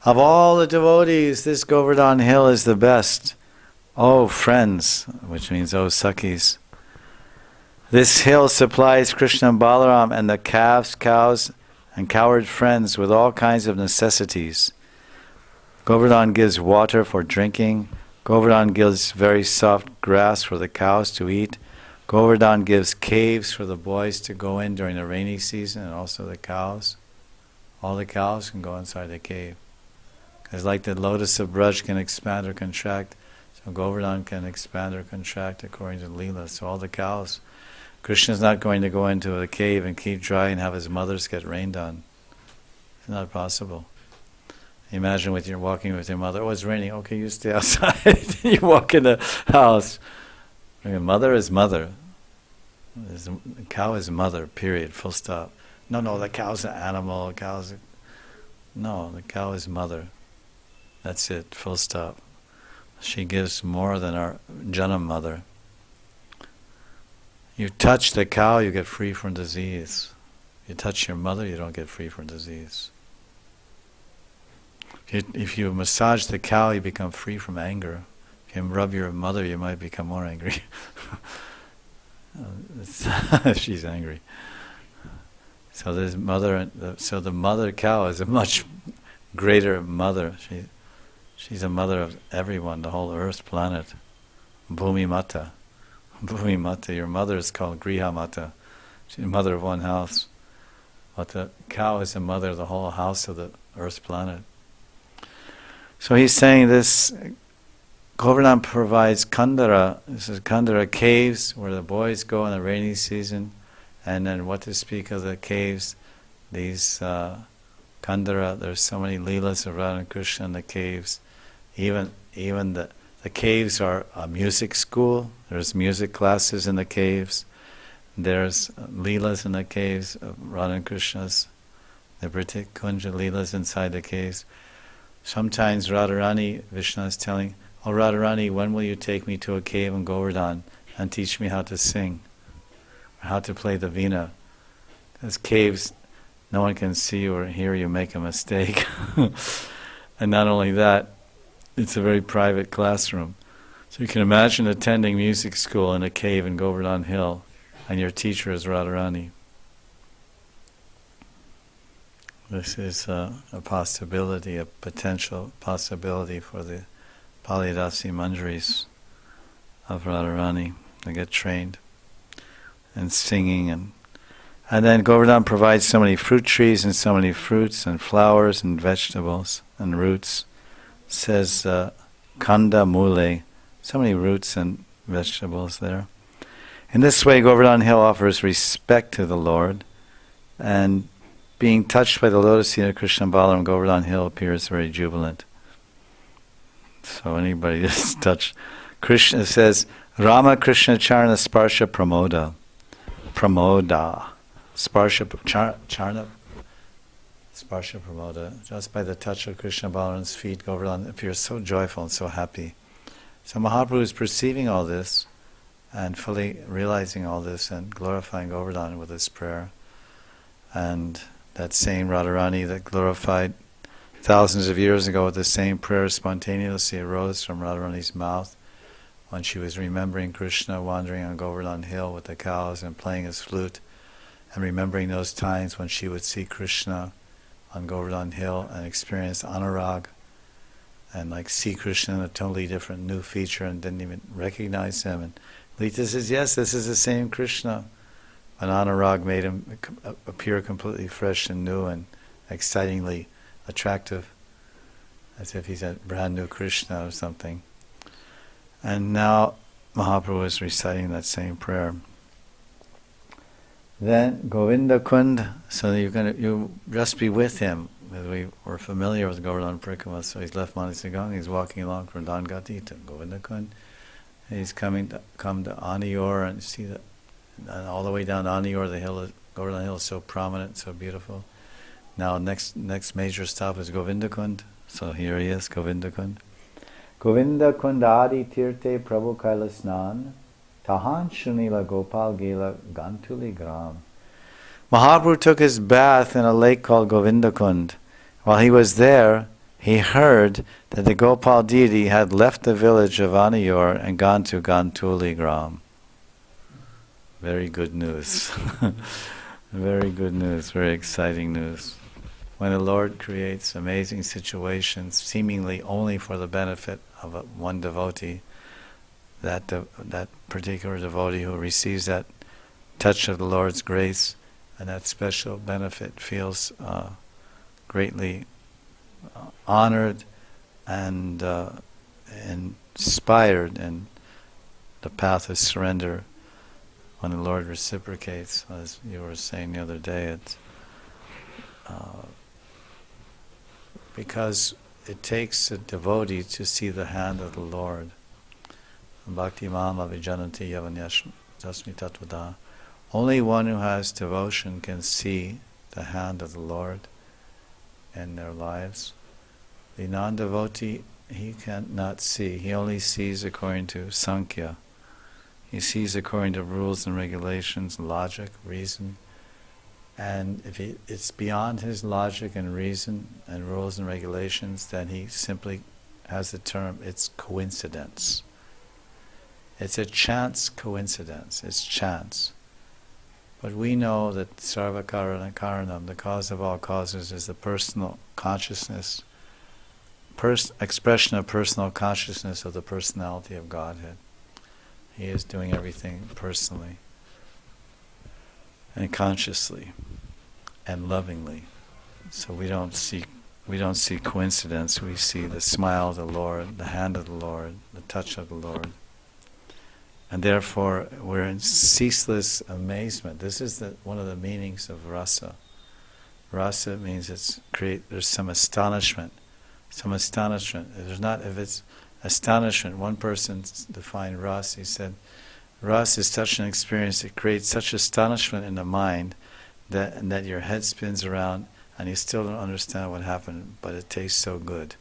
[SPEAKER 1] of all the devotees, this Govardhan Hill is the best. Oh, friends, which means, oh, Sakhis. This hill supplies Krishna and Balaram and the calves, cows, and cowherd friends with all kinds of necessities. Govardhan gives water for drinking. Govardhan gives very soft grass for the cows to eat. Govardhan gives caves for the boys to go in during the rainy season, and also the cows. All the cows can go inside the cave. Because like the lotus of Braj can expand or contract, so Govardhan can expand or contract according to Leela. So all the cows. Krishna's not going to go into a cave and keep dry and have his mothers get rained on. It's not possible. Imagine you're walking with your mother. Oh, it's raining. Okay, you stay outside. You walk in the house. Your mother is mother. The cow is mother, period, full stop. No, the cow's an animal. No, the cow is mother. That's it, full stop. She gives more than our Janam mother. You touch the cow, you get free from disease. You touch your mother, you don't get free from disease. If you massage the cow, you become free from anger. If you rub your mother, you might become more angry. If she's angry. So there's so the mother cow is a much greater mother. She's a mother of everyone, the whole earth planet. Bhumi Mata. Bhumi Mata, your mother is called Griha Mata. She's the mother of one house. But the cow is the mother of the whole house of the earth planet. So he's saying this, Govardhan provides Kandara, this is Kandara caves where the boys go in the rainy season, and then what to speak of the caves, these Kandara, there's so many Leelas of Radha and Krishna in the caves. Even the caves are a music school, there's music classes in the caves, there's Leelas in the caves of Radha and Krishna's, the Britik Kunja Leelas inside the caves. Sometimes Radharani, Vishnu is telling, oh Radharani, when will you take me to a cave in Govardhan and teach me how to sing, or how to play the veena? Because caves, no one can see you or hear you make a mistake. And not only that, it's a very private classroom. So you can imagine attending music school in a cave in Govardhan Hill, and your teacher is Radharani. This is a possibility, a potential possibility for the Palidasi Manjaris of Radharani to get trained and singing. And then Govardhan provides so many fruit trees and so many fruits and flowers and vegetables and roots. It says Kanda Mule, so many roots and vegetables there. In this way, Govardhan Hill offers respect to the Lord, and being touched by the lotus feet of Krishna and Balaram, Govardhan Hill appears very jubilant. So anybody that's touched, Krishna says, Rama Krishna Charna Sparsha Pramoda. Pramoda. Sparsha Charna. Sparsha Pramoda, just by the touch of Krishna Balaram's feet, Govardhan appears so joyful and so happy. So Mahaprabhu is perceiving all this and fully realizing all this and glorifying Govardhan with his prayer. And that same Radharani that glorified thousands of years ago with the same prayer spontaneously arose from Radharani's mouth when she was remembering Krishna wandering on Govardhan Hill with the cows and playing his flute, and remembering those times when she would see Krishna on Govardhan Hill and experience anurag and like see Krishna in a totally different new feature and didn't even recognize him. And Lita says, yes, this is the same Krishna. And anurag made him appear completely fresh and new and excitingly attractive, as if he's a brand new Krishna or something. And now Mahaprabhu is reciting that same prayer. Then Govinda Kund, so you just be with him, because we were familiar with Govardhan Parikama, so he's left Manisagang, he's walking along from Dangati to Govinda Kund. He's come to Aniyor and see that, and all the way down Aniyor, the hill, Govardhan Hill is so prominent, so beautiful. Now next major stop is Govinda Kund, so here he is, Govinda Kund. Govinda Kundadi Tirte Prabhu Kailasnan Tahan Shunila Gopal Gila Gantuli Gram. Mahaprabhu took his bath in a lake called Govinda Kund. While he was there, he heard that the Gopal deity had left the village of Aniyor and gone to Gantuli Gram. Very good news. Very good news, very exciting news. When the Lord creates amazing situations, seemingly only for the benefit of one devotee, that particular devotee who receives that touch of the Lord's grace and that special benefit feels greatly honored and inspired in the path of surrender. When the Lord reciprocates, as you were saying the other day, it's because it takes a devotee to see the hand of the Lord. Bhakti Mama Vijanati Yavanyasmi Tatvada. Only one who has devotion can see the hand of the Lord in their lives. The non-devotee, he cannot see. He only sees according to Sankhya. He sees according to rules and regulations, logic, reason. And if it's beyond his logic and reason and rules and regulations, then he simply has the term, it's coincidence. It's a chance coincidence, it's chance. But we know that Sarva Karana Karanam, the cause of all causes, is the personal consciousness, expression of personal consciousness of the personality of Godhead. He is doing everything personally and consciously and lovingly. So we don't see coincidence. We see the smile of the Lord, the hand of the Lord, the touch of the Lord. And therefore we're in ceaseless amazement. This is one of the meanings of rasa. Rasa means there's some astonishment. If it's astonishment, one person defined ras, he said, ras is such an experience, it creates such astonishment in the mind that your head spins around and you still don't understand what happened, but it tastes so good.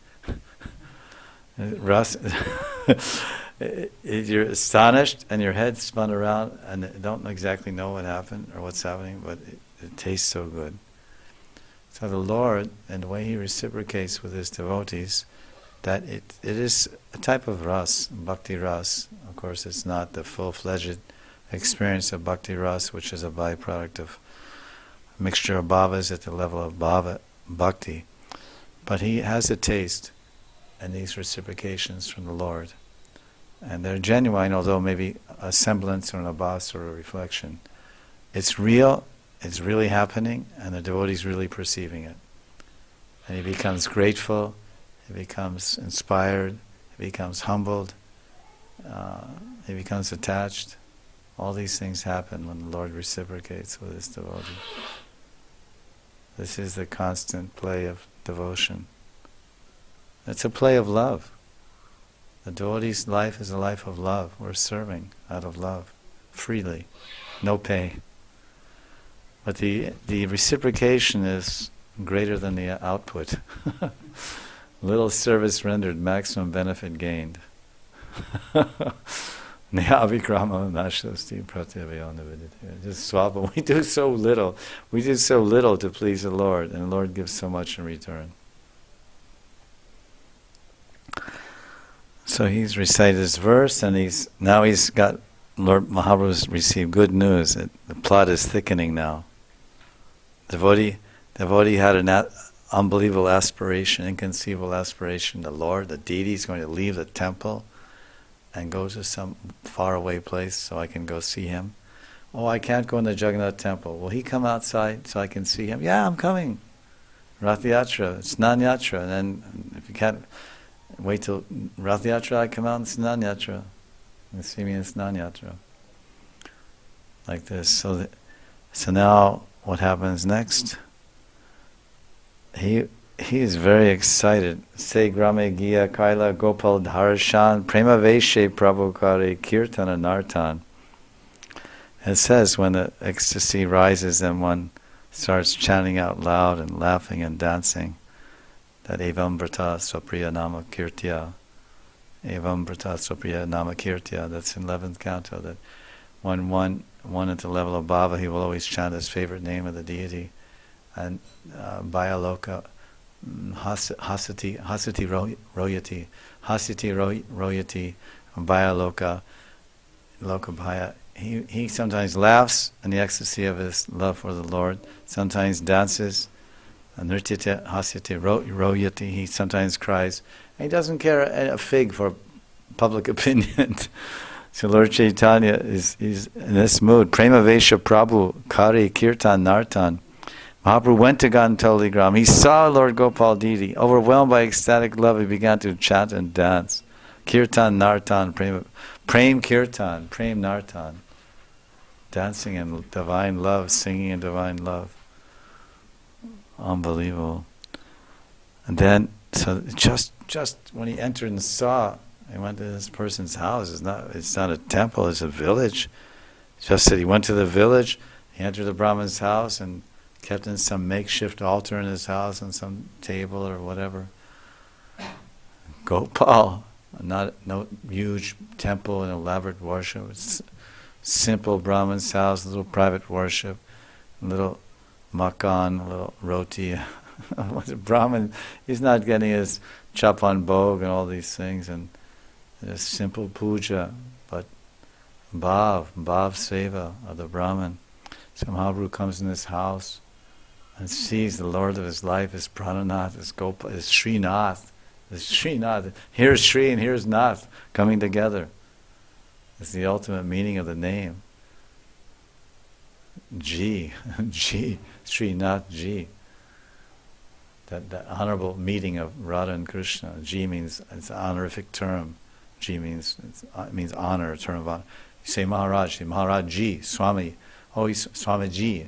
[SPEAKER 1] Ras, you're astonished and your head spun around and you don't exactly know what happened or what's happening, but it tastes so good. So the Lord, and the way He reciprocates with His devotees, that it is a type of ras, bhakti ras. Of course, it's not the full-fledged experience of bhakti ras, which is a byproduct of a mixture of bhavas at the level of bhava bhakti. But he has a taste in these reciprocations from the Lord. And they're genuine, although maybe a semblance or an abhas or a reflection. It's real, it's really happening, and the devotee's really perceiving it. And he becomes grateful, he becomes inspired, he becomes humbled, he becomes attached. All these things happen when the Lord reciprocates with His devotee. This is the constant play of devotion. It's a play of love. The devotee's life is a life of love. We're serving out of love, freely, no pay. But the reciprocation is greater than the output. Little service rendered, maximum benefit gained. Nyavikrama nashasti pratyavayo nivedite. Just swap them. We do so little. We do so little to please the Lord, and the Lord gives so much in return. So he's recited this verse, and he's got Lord Mahaprabhu's received good news. The plot is thickening now. Devotee had an unbelievable aspiration, inconceivable aspiration. The Lord, the deity, is going to leave the temple and go to some faraway place so I can go see him. Oh, I can't go in the Jagannath temple. Will he come outside so I can see him? Yeah, I'm coming. Rath Yatra, Snan Yatra. And then if you can't wait till Rath Yatra, I come out in Snan Yatra. And see me in Snan Yatra. Like this. So now what happens next? He is very excited. Se grame giya kaila gopal dharshan prema veshe prabhukare kirtana nartan. It says when the ecstasy rises and one starts chanting out loud and laughing and dancing, that evam vrata swapriya nama kirtya, evam vrata swapriya nama kirtya, that's in 11th canto, that one at the level of bhava, he will always chant his favorite name of the deity. And Bhayaloka, Hasati Royati, Hasati Royati, Bhayaloka, Loka Bhaya. He sometimes laughs in the ecstasy of his love for the Lord, sometimes dances, Nrityate Hasyate Royati, he sometimes cries, and he doesn't care a fig for public opinion. So Lord Caitanya is in this mood. Prema Vesha Prabhu Kari Kirtan Nartan. Mahaprabhu went to Gantoli Gram. He saw Lord Gopal deity. Overwhelmed by ecstatic love, he began to chant and dance. Kirtan Nartan, Prem Kirtan, Prem Nartan. Dancing in divine love, singing in divine love. Unbelievable. And then, so just when he entered and saw, he went to this person's house. It's not a temple, it's a village. Just that he went to the village, he entered the Brahman's house and kept in some makeshift altar in his house on some table or whatever. Gopal, no huge temple and elaborate worship. It's simple Brahman's house, little private worship, little makan, little roti. Brahman, he's not getting his chapan bhog and all these things, and just simple puja, but bhav seva of the Brahman. So Mahaprabhu comes in his house and sees the Lord of his life is Prananath, is Gopal, is Srinath. Is Srinath. Here's Sri and here's Nath coming together. It's the ultimate meaning of the name. Ji, Srinath Ji. That honorable meeting of Radha and Krishna. Ji means, it's an honorific term. Ji means, it means honor, a term of honor. You say Maharaj, Ji, Swami. Oh, he's Swamiji,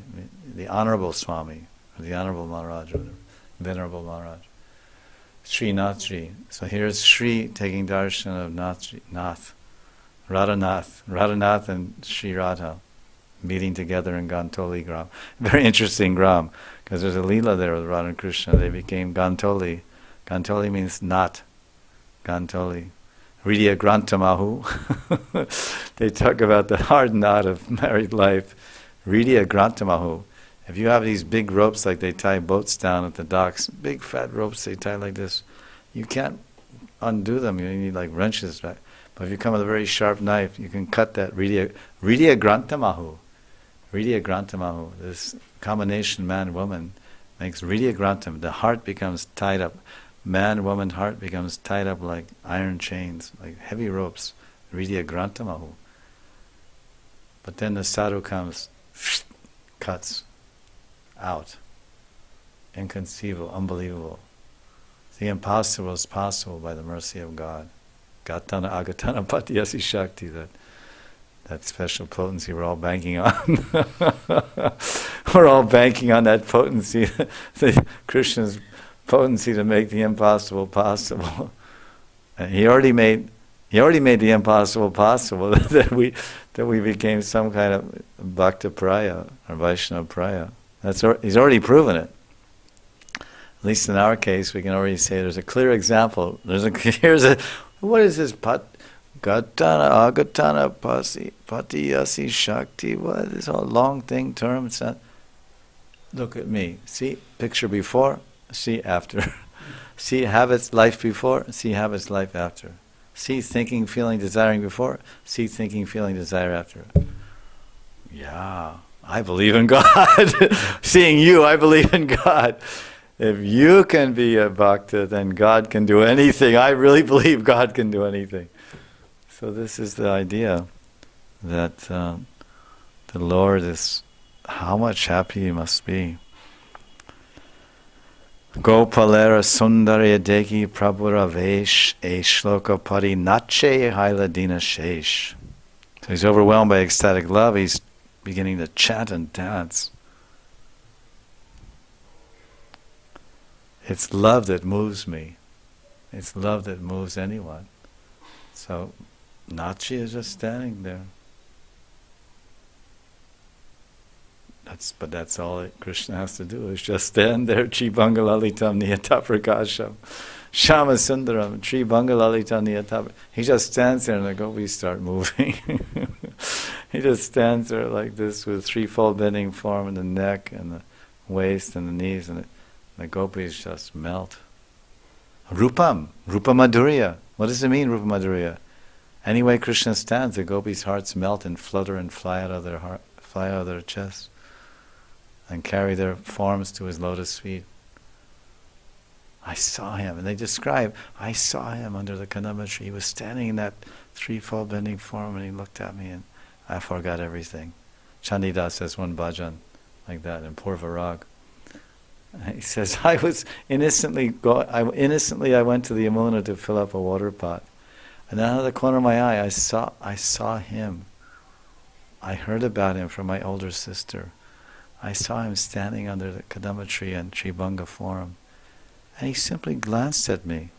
[SPEAKER 1] the honorable Swami, or the honorable Maharaj, or the venerable Maharaj. Sri Nathji. So here's Sri taking darshan of Nath. Radhanath and Sri Radha meeting together in Gantoli Gram. Very interesting gram, because there's a Leela there with Radha and Krishna. They became Gantoli. Gantoli means knot. Gantoli. Hridaya Grantamahu. They talk about the hard knot of married life. Hridaya Grantamahu. If you have these big ropes like they tie boats down at the docks, big fat ropes they tie like this, you can't undo them. You need like wrenches, right? But if you come with a very sharp knife, you can cut that. Hridaya Grantamahu. Hridaya Grantamahu. This combination man-woman makes Hridaya Grantam. The heart becomes tied up. Man-woman heart becomes tied up like iron chains, like heavy ropes. Hridaya Grantamahu. But then the sadhu comes, cuts out. Inconceivable, unbelievable. The impossible is possible by the mercy of God. Gatana agatana patiyasi shakti, that special potency we're all banking on. We're all banking on that potency, the Krishna's potency to make the impossible possible. And he already made the impossible possible, that we became some kind of Bhakta Praya or Vaishnava Praya. He's already proven it. At least in our case, we can already say there's a clear example. Here's a, what is this? Gatana, Agatana, Patiyasi, Shakti, what is all long thing, terms? Look at me. See, picture before, see after. See habits, life before, see habits, life after. See thinking, feeling, desiring before, see thinking, feeling, desire after. Yeah, I believe in God. Seeing you, I believe in God. If you can be a bhakta, then God can do anything. I really believe God can do anything. So this is the idea that the Lord is, how much happy He must be. Gopalera Sundari Adeki Prabhura Vesh E Shloka Pari Nache Hailadina Shesh. So he's overwhelmed by ecstatic love. He's beginning to chant and dance. It's love that moves me. It's love that moves anyone. So Nachi is just standing there. But that's all that Krishna has to do, is just stand there. Chi Bangalalitam Niyata Prakasham. Shama Sundaram. Chi Bangalalitam Niyata. He just stands there and the gopis start moving. He just stands there like this with threefold bending form in the neck and the waist and the knees, and the gopis just melt. Rupam. Rupa Madhurya. What does it mean, Rupa Madhurya? Any way Krishna stands, the gopis' hearts melt and flutter and fly out of their heart, fly out of their chest, and carry their forms to his lotus feet. I saw him, and they describe, I saw him under the Kadamba tree. He was standing in that threefold bending form, and he looked at me, and I forgot everything. Chandidas says one bhajan like that in Purvarag. He says, I innocently went to the Yamuna to fill up a water pot, and out of the corner of my eye, I saw him. I heard about him from my older sister. I saw him standing under the Kadamba tree in Tribhanga form, and he simply glanced at me.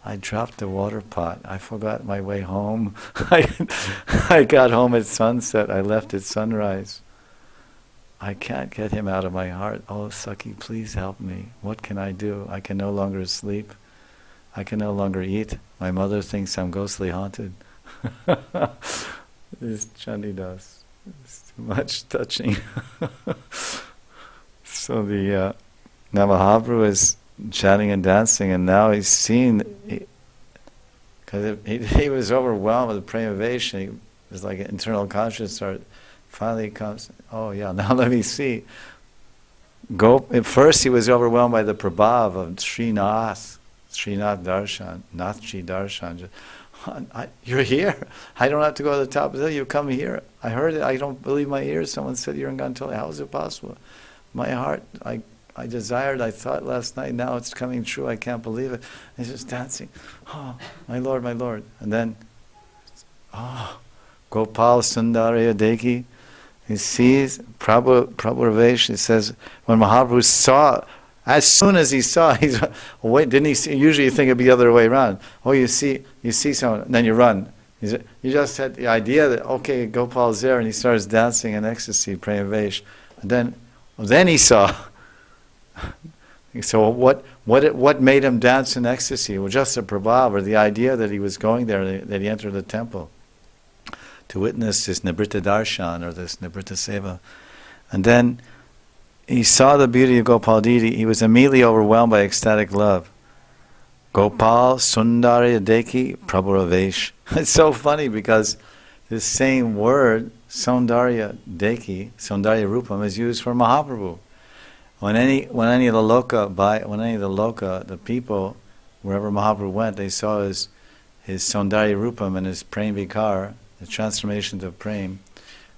[SPEAKER 1] I dropped the water pot. I forgot my way home. I got home at sunset. I left at sunrise. I can't get him out of my heart. Oh, Sakhi, please help me. What can I do? I can no longer sleep. I can no longer eat. My mother thinks I'm ghostly haunted. This Chandidas. It's too much touching. So the now Mahaprabhu is chatting and dancing, and now he's seen, because he was overwhelmed with the prema vaishya. He was like an internal consciousness started. Finally he comes, oh yeah, now let me see. At first he was overwhelmed by the prabhav of Srinath Darshan, Nathji Darshan. You're here. I don't have to go to the top of the hill. You come here. I heard it. I don't believe my ears. Someone said you're in Gantoli. How is it possible? My heart, I desired, I thought last night, now it's coming true. I can't believe it. And he's just dancing. Oh, my Lord, my Lord. And then, Gopal Sundari Adeki. He sees Prabhu Ravesh. He says, when Mahaprabhu saw, as soon as he saw, wait, didn't he see? Usually you think it'd be the other way around. Oh, you see someone, and then you run. You just had the idea that, okay, Gopal's there, and he starts dancing in ecstasy, praying Vesh. And then he saw. So what made him dance in ecstasy? Well, just a prabhav, or the idea that he was going there, that he entered the temple to witness this Nibrita Darshan, or this Nibrita Seva. And then he saw the beauty of Gopal Didi. He was immediately overwhelmed by ecstatic love. Gopal Sundari Adeki Prabhu Ravesh. It's so funny because this same word, Saundarya Deki, Saundarya Rupam, is used for Mahaprabhu. When any of the loka, the people, wherever Mahaprabhu went, they saw his Saundarya Rupam and his Prem Vikar, the transformation to Prem,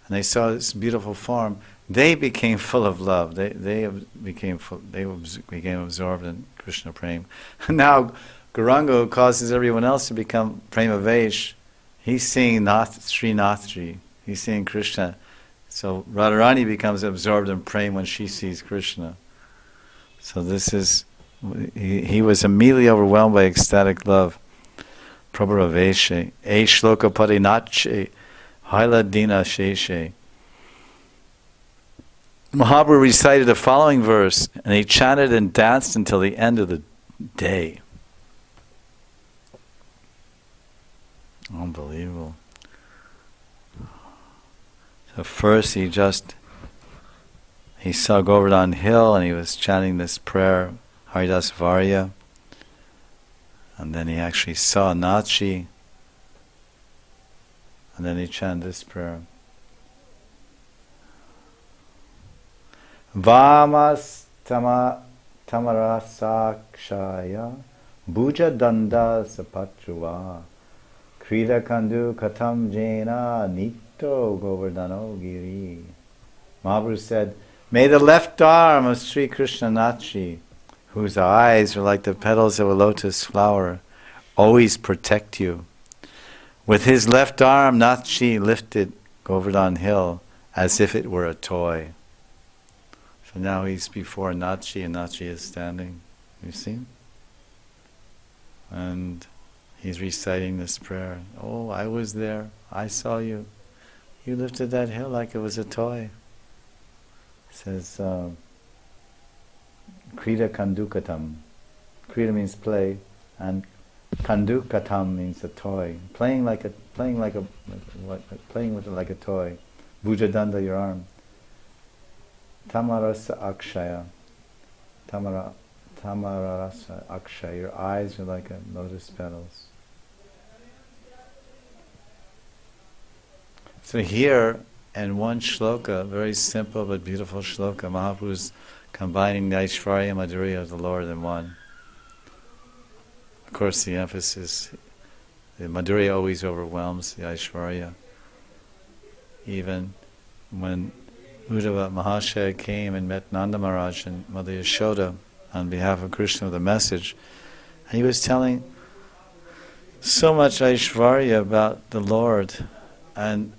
[SPEAKER 1] and they saw this beautiful form. They became full of love. They became absorbed in Krishna Prem. Now, Gauranga, who causes everyone else to become Prema Vesh, he's seeing Srinathji. He's seeing Krishna. So Radharani becomes absorbed in Prem when she sees Krishna. So this is, he was immediately overwhelmed by ecstatic love. Prabhu Raveshe, E Shloka Parinache, Haila Dina Sheshe. Mahaprabhu recited the following verse, and he chanted and danced until the end of the day. Unbelievable. So first he saw Govardhan Hill and he was chanting this prayer, Haridas Varya. And then he actually saw Nachi. And then he chanted this prayer. Vamas tamarasakshaya bhuja danda sapatruva krida kandu katam jena nito govardhano giri. Mahaprabhu said, may the left arm of Sri Krishna Nachi, whose eyes are like the petals of a lotus flower, always protect you. With his left arm, Nachi lifted Govardhan Hill as if it were a toy. So now he's before Nachi, and Nachi is standing. You see? And he's reciting this prayer. Oh, I was there. I saw you. You lifted that hill like it was a toy. It says, Krida Kandukatam. Krida means play, and Kandukatam means a toy. Playing with it like a toy. Bhujadanda, your arm. Tamarasa akshaya. Tamarasa akshaya. Your eyes are like a lotus petals. So here, in one shloka, very simple but beautiful shloka, Mahaprabhu is combining the Aishvarya and Madhurya of the Lord in one. Of course, the emphasis, the Madhurya always overwhelms the Aishvarya. Even when Uddhava Mahashaya came and met Nanda Maharaj and Mother Yashoda on behalf of Krishna with a message, and he was telling so much Aishvarya about the Lord. And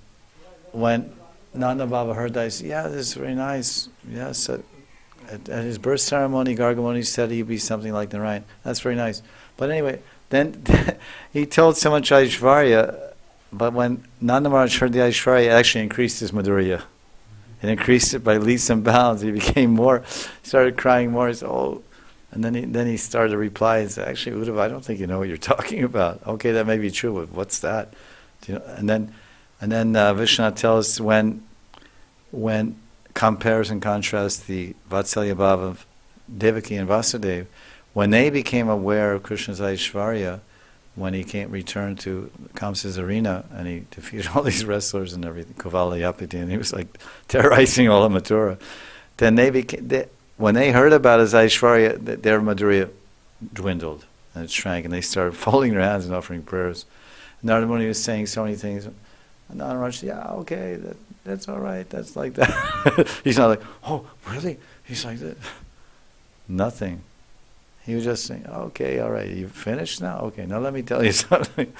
[SPEAKER 1] when Nanda Baba heard that, he said, yeah, this is very nice. Yes, at his birth ceremony, Gargamuni said he'd be something like Narayan. That's very nice. But anyway, then he told so much Aishvarya, but when Nanda Maharaj heard the Aishvarya, it actually increased his Madhurya. It increased it by leaps and bounds. He became more, started crying more. He said, oh, and then he started to reply and said, actually, Uddhava, I don't think you know what you're talking about. Okay, that may be true, but what's that? You know, and then Vishwanath tells when compares and contrasts the Vatsalya Bhava of Devaki and Vasudeva, when they became aware of Krishna's Aishvarya, when he returned to Kamsa's arena and he defeated all these wrestlers and everything, Kavala Yapati, and he was like terrorizing all of Mathura, then when they heard about his Aishvarya, their Madhurya dwindled and it shrank, and they started folding their hands and offering prayers. Narada Muni was saying so many things. And Nanda Maharaj said, yeah, okay, that's all right, that's like that. He's not like, oh, really? He's like that. Nothing. He was just saying, okay, all right, you finished now? Okay, now let me tell you something.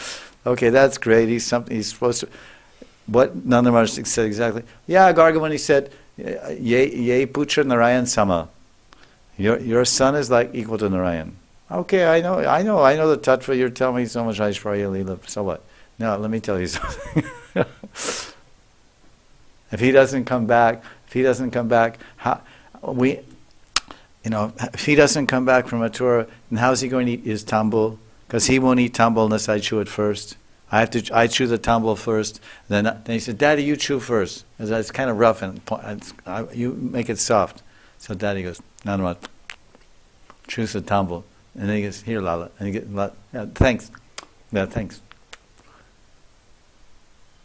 [SPEAKER 1] Okay, that's great. He's supposed to. What Nanda Maharaj said exactly? Yeah, Gargamuni said, Ye Putra Narayan Sama. Your son is like equal to Narayan. Okay, I know the tattva. You're telling me so much Aishvarya Leela. So what? Now let me tell you something. If he doesn't come back, if he doesn't come back from Mathura, then how's he going to eat his tambul? Because he won't eat tambul unless I chew it first. I chew the tambul first. Then he said, Daddy, you chew first. It's kind of rough and you make it soft. So Daddy goes, no, chews the tambul. And then he goes, here, Lala. And he goes, yeah, thanks. Yeah, thanks.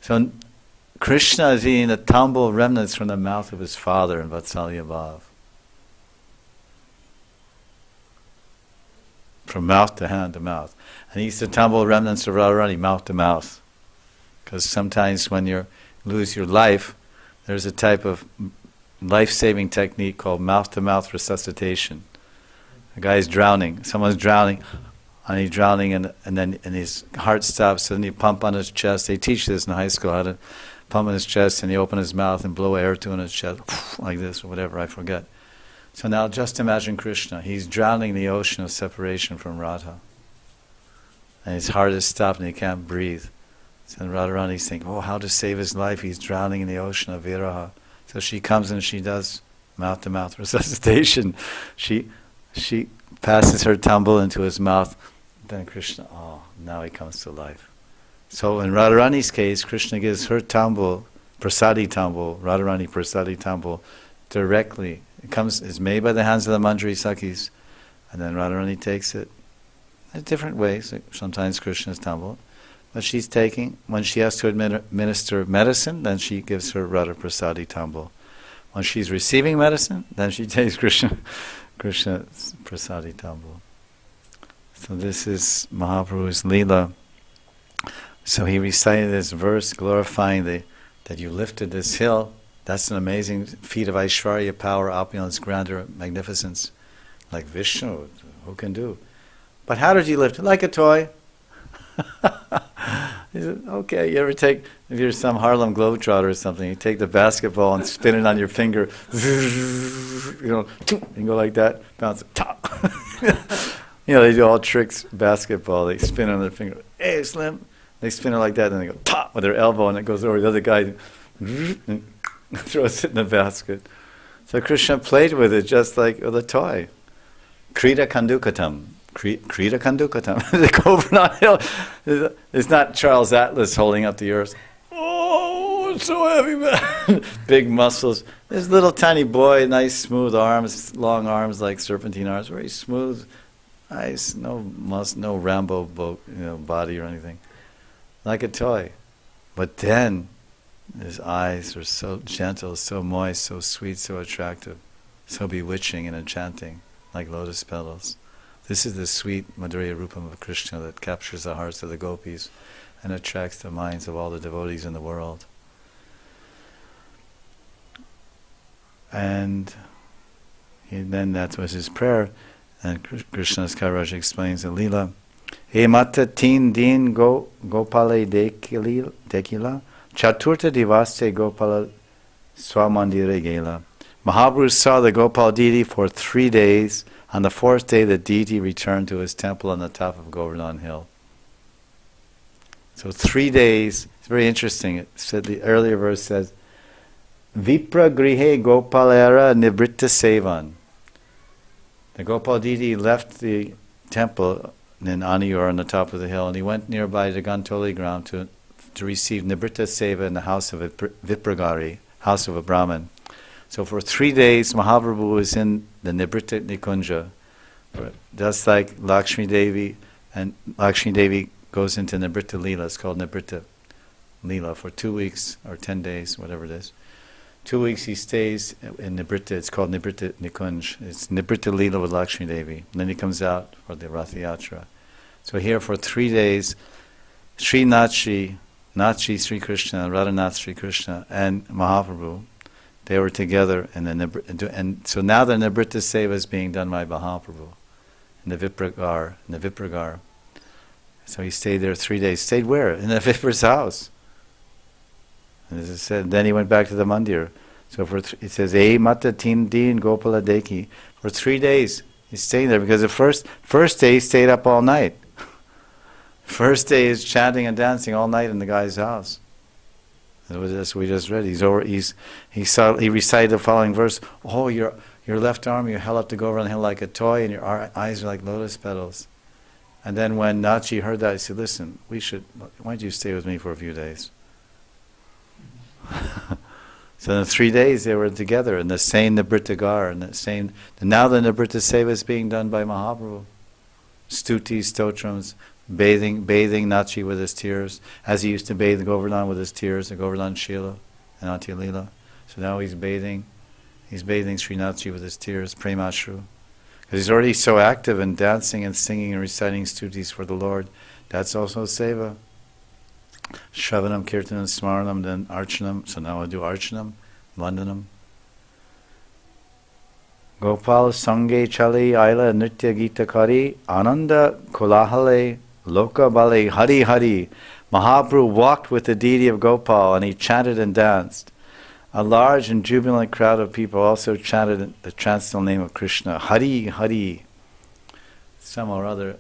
[SPEAKER 1] So Krishna is eating the tambul remnants from the mouth of his father in Vatsalya Bhav. From mouth to hand to mouth. And he eats the tambul remnants of Radharani mouth to mouth. Because sometimes when you lose your life, there's a type of life-saving technique called mouth-to-mouth resuscitation. A guy's drowning, someone's drowning, and he's drowning, and his heart stops, so then you pump on his chest. They teach this in high school, how to pump on his chest, and you open his mouth and blow air to in his chest, like this, or whatever, I forget. So now just imagine Krishna. He's drowning in the ocean of separation from Radha. And his heart is stopped and he can't breathe. So Radharani's thinking, oh, how to save his life? He's drowning in the ocean of viraha. So she comes and she does mouth-to-mouth resuscitation. She passes her tumble into his mouth. Then Krishna, now he comes to life. So in Radharani's case, Krishna gives her tumble, prasadi tumble, Radharani prasadi tumble, directly. It's made by the hands of the Manjari Sakhis, and then Radharani takes it in different ways. Sometimes Krishna's tumble, but she's taking, when she has to administer medicine, then she gives her Radha prasadi tumble. When she's receiving medicine, then she takes Krishna's prasadi tumble. So this is Mahaprabhu's Leela. So he recited this verse glorifying that you lifted this hill. That's an amazing feat of Aishwarya, power, opulence, grandeur, magnificence. Like Vishnu, who can do? But how did you lift it? Like a toy. He said, okay, you ever take, if you're some Harlem Globetrotter or something, you take the basketball and spin it on your finger, and go like that, bounce it, top. They do all tricks, basketball, they spin it on their finger, hey, Slim. They spin it like that, and they go, top, with their elbow, and it goes over the other guy, and throws it in the basket. So Krishna played with it just like with a toy. Krida kandukatam. Krida kandukatam. The Govardhan Hill. It's not Charles Atlas holding up the earth. Oh, it's so heavy, man. Big muscles. This little tiny boy, nice smooth arms, long arms like serpentine arms, very smooth, nice, no Rambo body or anything. Like a toy. But then his eyes are so gentle, so moist, so sweet, so attractive, so bewitching and enchanting, like lotus petals. This is the sweet Madhurya Rupam of Krishna that captures the hearts of the gopis and attracts the minds of all the devotees in the world. And then that was his prayer. And Krishna's Kaviraj explains in Leela, He mata teen din gopale dekila, chaturta divaste gopala swamandire gela. Mahaprabhu saw the Gopal deity for 3 days. On the 4th day, the deity returned to his temple on the top of Govardhan Hill. So 3 days, it's very interesting. It said, the earlier verse says, Vipra grihe gopalera nibritta sevan. The Gopal deity left the temple in Aniyur on the top of the hill, and he went nearby to Gantoli ground to receive nibritta seva in the house of a Vipragari, house of a Brahmin. So for 3 days, Mahaprabhu was in the Nibritta Nikunja, just like Lakshmi Devi, and Lakshmi Devi goes into Nibritta Leela. It's called Nibritta Leela for 2 weeks or 10 days, whatever it is. 2 weeks he stays in Nibritta. It's called Nibritta Nikunj. It's Nibritta Leela with Lakshmi Devi. And then he comes out for the Rath Yatra. So here for 3 days, Sri Nachi Sri Krishna, Radhanath Sri Krishna, and Mahaprabhu, they were together, and so now the Nibritta Seva is being done by Mahaprabhu in the Vipragar. So he stayed there 3 days. Stayed where? In the Vipra's house. And as I said, then he went back to the mandir. So it says, "Ei mata tin din gopala deki." For 3 days he's staying there because the first day he stayed up all night. First day is chanting and dancing all night in the guy's house. That's what we just read. He recited the following verse. Oh, your left arm, you held up to go around the hill like a toy, and your eyes are like lotus petals. And then when Nachi heard that, he said, "Listen, why don't you stay with me for a few days?" So in 3 days they were together in the same Nibritta Gar, and now the Nibritta Seva is being done by Mahaprabhu. Stutis, stotrams, bathing Nachi with his tears, as he used to bathe Govardhan with his tears, the Govardhan Shila and Antya Leela. So now he's bathing Sri Nachi with his tears, Premashru. Because he's already so active in dancing and singing and reciting stutis for the Lord. That's also seva. Shravanam, Kirtanam, Smaranam, then Archanam. So now I'll do Archanam, Vandanam. Gopal Sange Chali Aila Nritya Gita Kari Ananda Kulahale Loka Bale Hari Hari. Mahaprabhu walked with the deity of Gopal and he chanted and danced. A large and jubilant crowd of people also chanted the transcendental name of Krishna. Hari Hari. Some or other,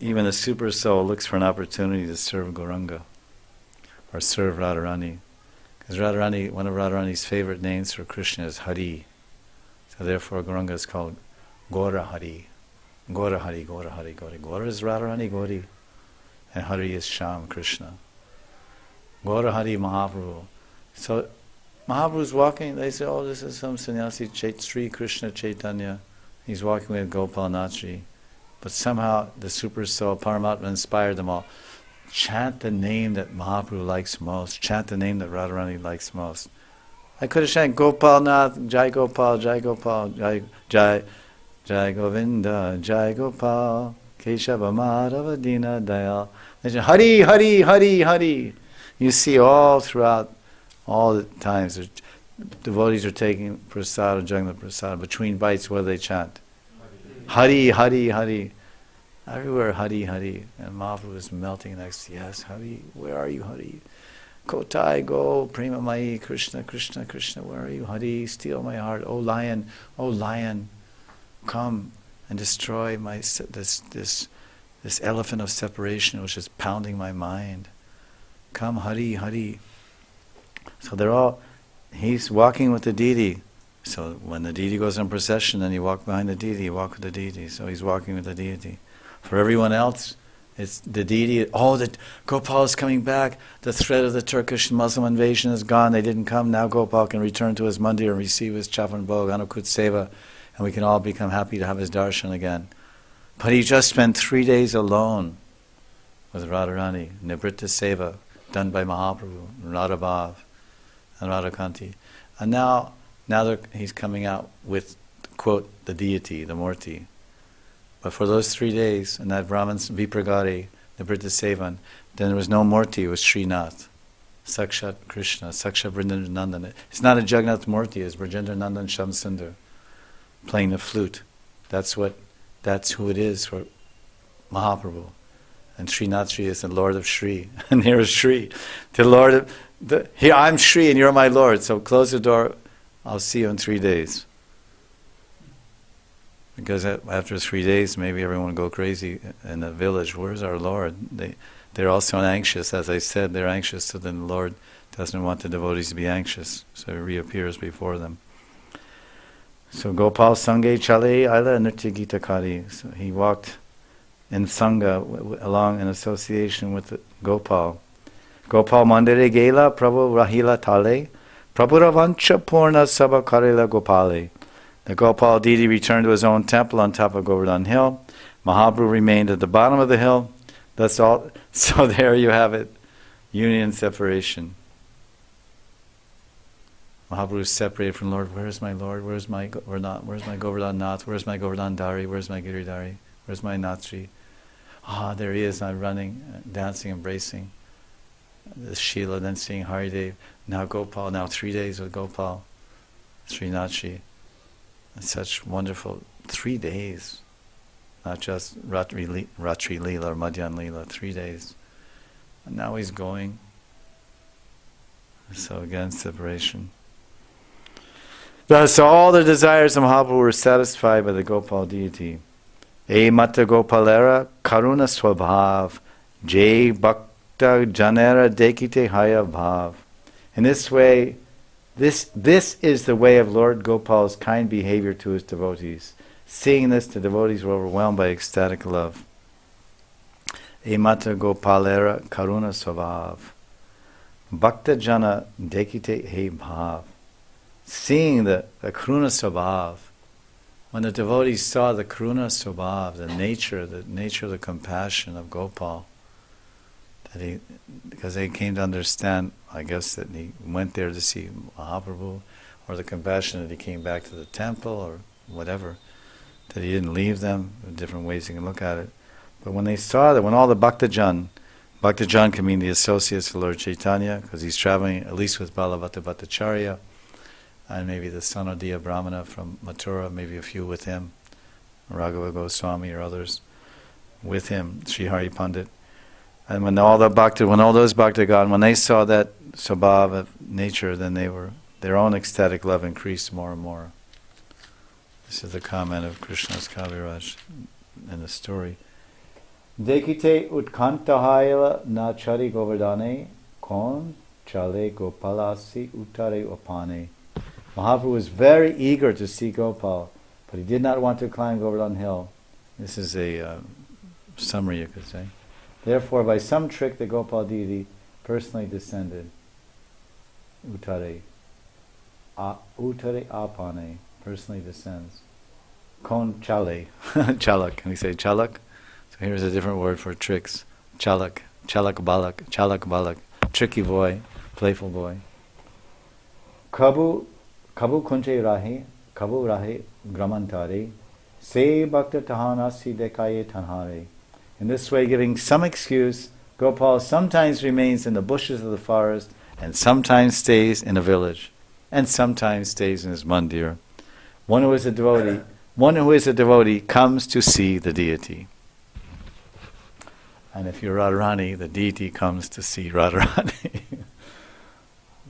[SPEAKER 1] even the super soul looks for an opportunity to serve Gauranga or serve Radharani. Because Radharani, one of Radharani's favorite names for Krishna is Hari. So therefore Gauranga is called Gora Hari. Gora Hari, Gora Hari, Gora. Gora is Radharani, Gauri. And Hari is Sham, Krishna. Gora Hari Mahaprabhu. So Mahaprabhu's walking, they say, oh, this is some sannyasi, Sri Krishna Caitanya. He's walking with Gopalnathji. But somehow the Super Soul, Paramatma, inspired them all. Chant the name that Mahaprabhu likes most. Chant the name that Radharani likes most. I could have chanted Gopalnath, Jai Gopal, Jai Gopal, Jai Govinda, Jai Gopal, Keshava Madhava Dina Dayal. They say, Hari, Hari, Hari, Hari. You see all throughout, all the times, devotees are taking prasad, enjoying the prasad. Between bites, what do they chant? Hari, Hari, Hari. Everywhere, Hari, Hari. And Mahaprabhu is melting next to, yes, Hari, where are you, Hari? Kotai, go, Prema Mai, Krishna, Krishna, Krishna, where are you, Hari? Steal my heart, oh lion, come and destroy my this elephant of separation which is pounding my mind. Come, Hari, Hari. So he's walking with the deity. So when the deity goes in procession, then you walk behind the deity, you walk with the deity. So he's walking with the deity. For everyone else, it's the deity. Oh, the Gopal is coming back. The threat of the Turkish Muslim invasion is gone. They didn't come. Now Gopal can return to his mandir and receive his chapan bhog, anukut seva, and we can all become happy to have his darshan again. But he just spent 3 days alone with Radharani, Nibritta Seva, done by Mahaprabhu, Radhabhav, and Radhakanti. And now he's coming out with, quote, the deity, the Murti. But for those 3 days, in that Brahman's Vipragari, Nibritta Sevan, then there was no Murti, it was Srinath, Sakshat Krishna, Sakshat Vrindendra Nandan. It's not a Jagannath Murti, it's Brajendra Nandan Shamsundar playing the flute. That's who it is for Mahaprabhu. And Srinathji is the Lord of Sri. And here is Sri. The Lord of here I'm Sri and you're my Lord. So close the door, I'll see you in 3 days. Because after 3 days, maybe everyone will go crazy in the village. Where's our Lord? They're also anxious, as I said, they're anxious, so then the Lord doesn't want the devotees to be anxious. So he reappears before them. So Gopal Sange Chale Aila Nritya Gita Kari. So he walked in Sangha along in association with Gopal. Gopal Mandire Gela Prabhu Rahila Tale Prabhu Ravancha Purna Sabha Karela Gopale. The Gopal deity returned to his own temple on top of Govardhan Hill. Mahaprabhu remained at the bottom of the hill. That's all. So there you have it. Union and separation. Mahaprabhu is separated from Lord. Where's my Lord? Where's my Govardhan Nath? Where's my Govardhan Dari? Where's my Giridhari? Where's my Nathji? There he is. I'm running, dancing, embracing the Sheila, then seeing Harideva. Now Gopal. Now 3 days with Gopal, Srinathji. Such wonderful 3 days, not just Ratri Leela or Madhyan Leela, 3 days. And now he's going. So again, separation. Thus all the desires of Mahaprabhu were satisfied by the Gopal deity. E Mata Gopalera Karuna Swabhav Jai Bhakta Janera Dekite Haya Bhav. In this way, This is the way of Lord Gopal's kind behavior to his devotees. Seeing this, the devotees were overwhelmed by ecstatic love. Emata Gopalera Karuna Svabhav Bhakta Jana Dekite He Bhav. Seeing the Karuna Svabhav, when the devotees saw the Karuna Svabhav, the nature of the compassion of Gopal, because they came to understand, I guess, that he went there to see Mahaprabhu, or the compassion that he came back to the temple, or whatever, that he didn't leave them. There are different ways you can look at it. But when they saw that, when all the Bhaktajan can mean the associates of Lord Caitanya, because he's traveling at least with Balavata Bhattacharya, and maybe the Sanodiya Brahmana from Mathura, maybe a few with him, Raghava Goswami or others with him, Sri Hari Pandit. And when all those Bhaktagan, when they saw that Sabhav of nature, then their own ecstatic love increased more and more. This is the comment of Krishna's Kaviraj in the story. Dekite utkantahayala nachari govardhane kon chale Gopalasi utare opane. Mahaprabhu was very eager to see Gopal, but he did not want to climb Govardhan Hill. This is a summary, you could say. Therefore, by some trick, the Gopal deity personally descended. Utare apane, personally descends. Kon chale, chalak. Can we say chalak? So here's a different word for tricks. Chalak, chalak balak, tricky boy, playful boy. Kabu kunche rahe, kabu rahe gramantare, se bhakta tahanasi dekaye tanhare. In this way, giving some excuse, Gopal sometimes remains in the bushes of the forest, and sometimes stays in a village, and sometimes stays in his mandir. One who is a devotee comes to see the deity. And if you're Radharani, the deity comes to see Radharani.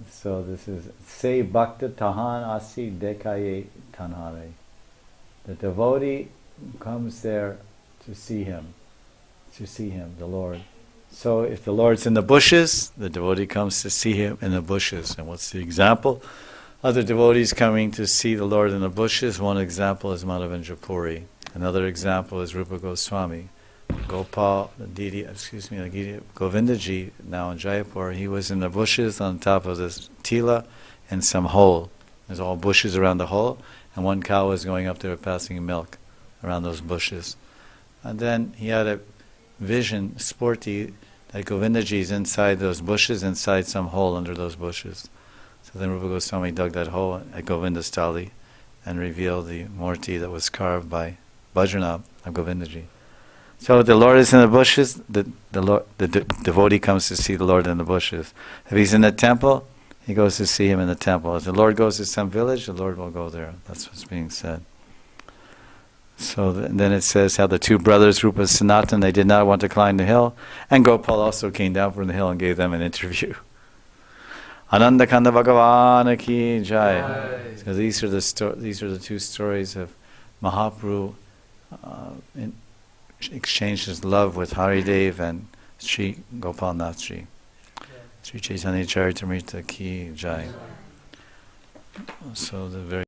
[SPEAKER 1] So this is Se Bhakta Tahan Asi Dekaye Tanhare. The devotee comes there to see him, the Lord. So if the Lord's in the bushes, the devotee comes to see him in the bushes. And what's the example? Other devotees coming to see the Lord in the bushes. One example is Madhavendra Puri. Another example is Rupa Goswami. Gopal, Govindaji, now in Jaipur, he was in the bushes on top of this tila in some hole. There's all bushes around the hole, and one cow was going up there passing milk around those bushes. And then he had a vision, sporty, that Govindaji is inside those bushes, inside some hole under those bushes. So then Rupa Goswami dug that hole at Govinda's tali and revealed the murti that was carved by Bajrana of Govindaji. So the Lord is in the bushes, the devotee comes to see the Lord in the bushes. If he's in the temple, he goes to see him in the temple. If the Lord goes to some village, the Lord will go there. That's what's being said. So then it says how the two brothers, Rupa and Sanatan, they did not want to climb the hill, and Gopal also came down from the hill and gave them an interview. Ananda Kanda Bhagavan Ki Jai. So these are the two stories of Mahaprabhu exchanged his love with Harideva and Sri Gopalnathji. Sri Caitanya Charitamrita Ki Jai. So the very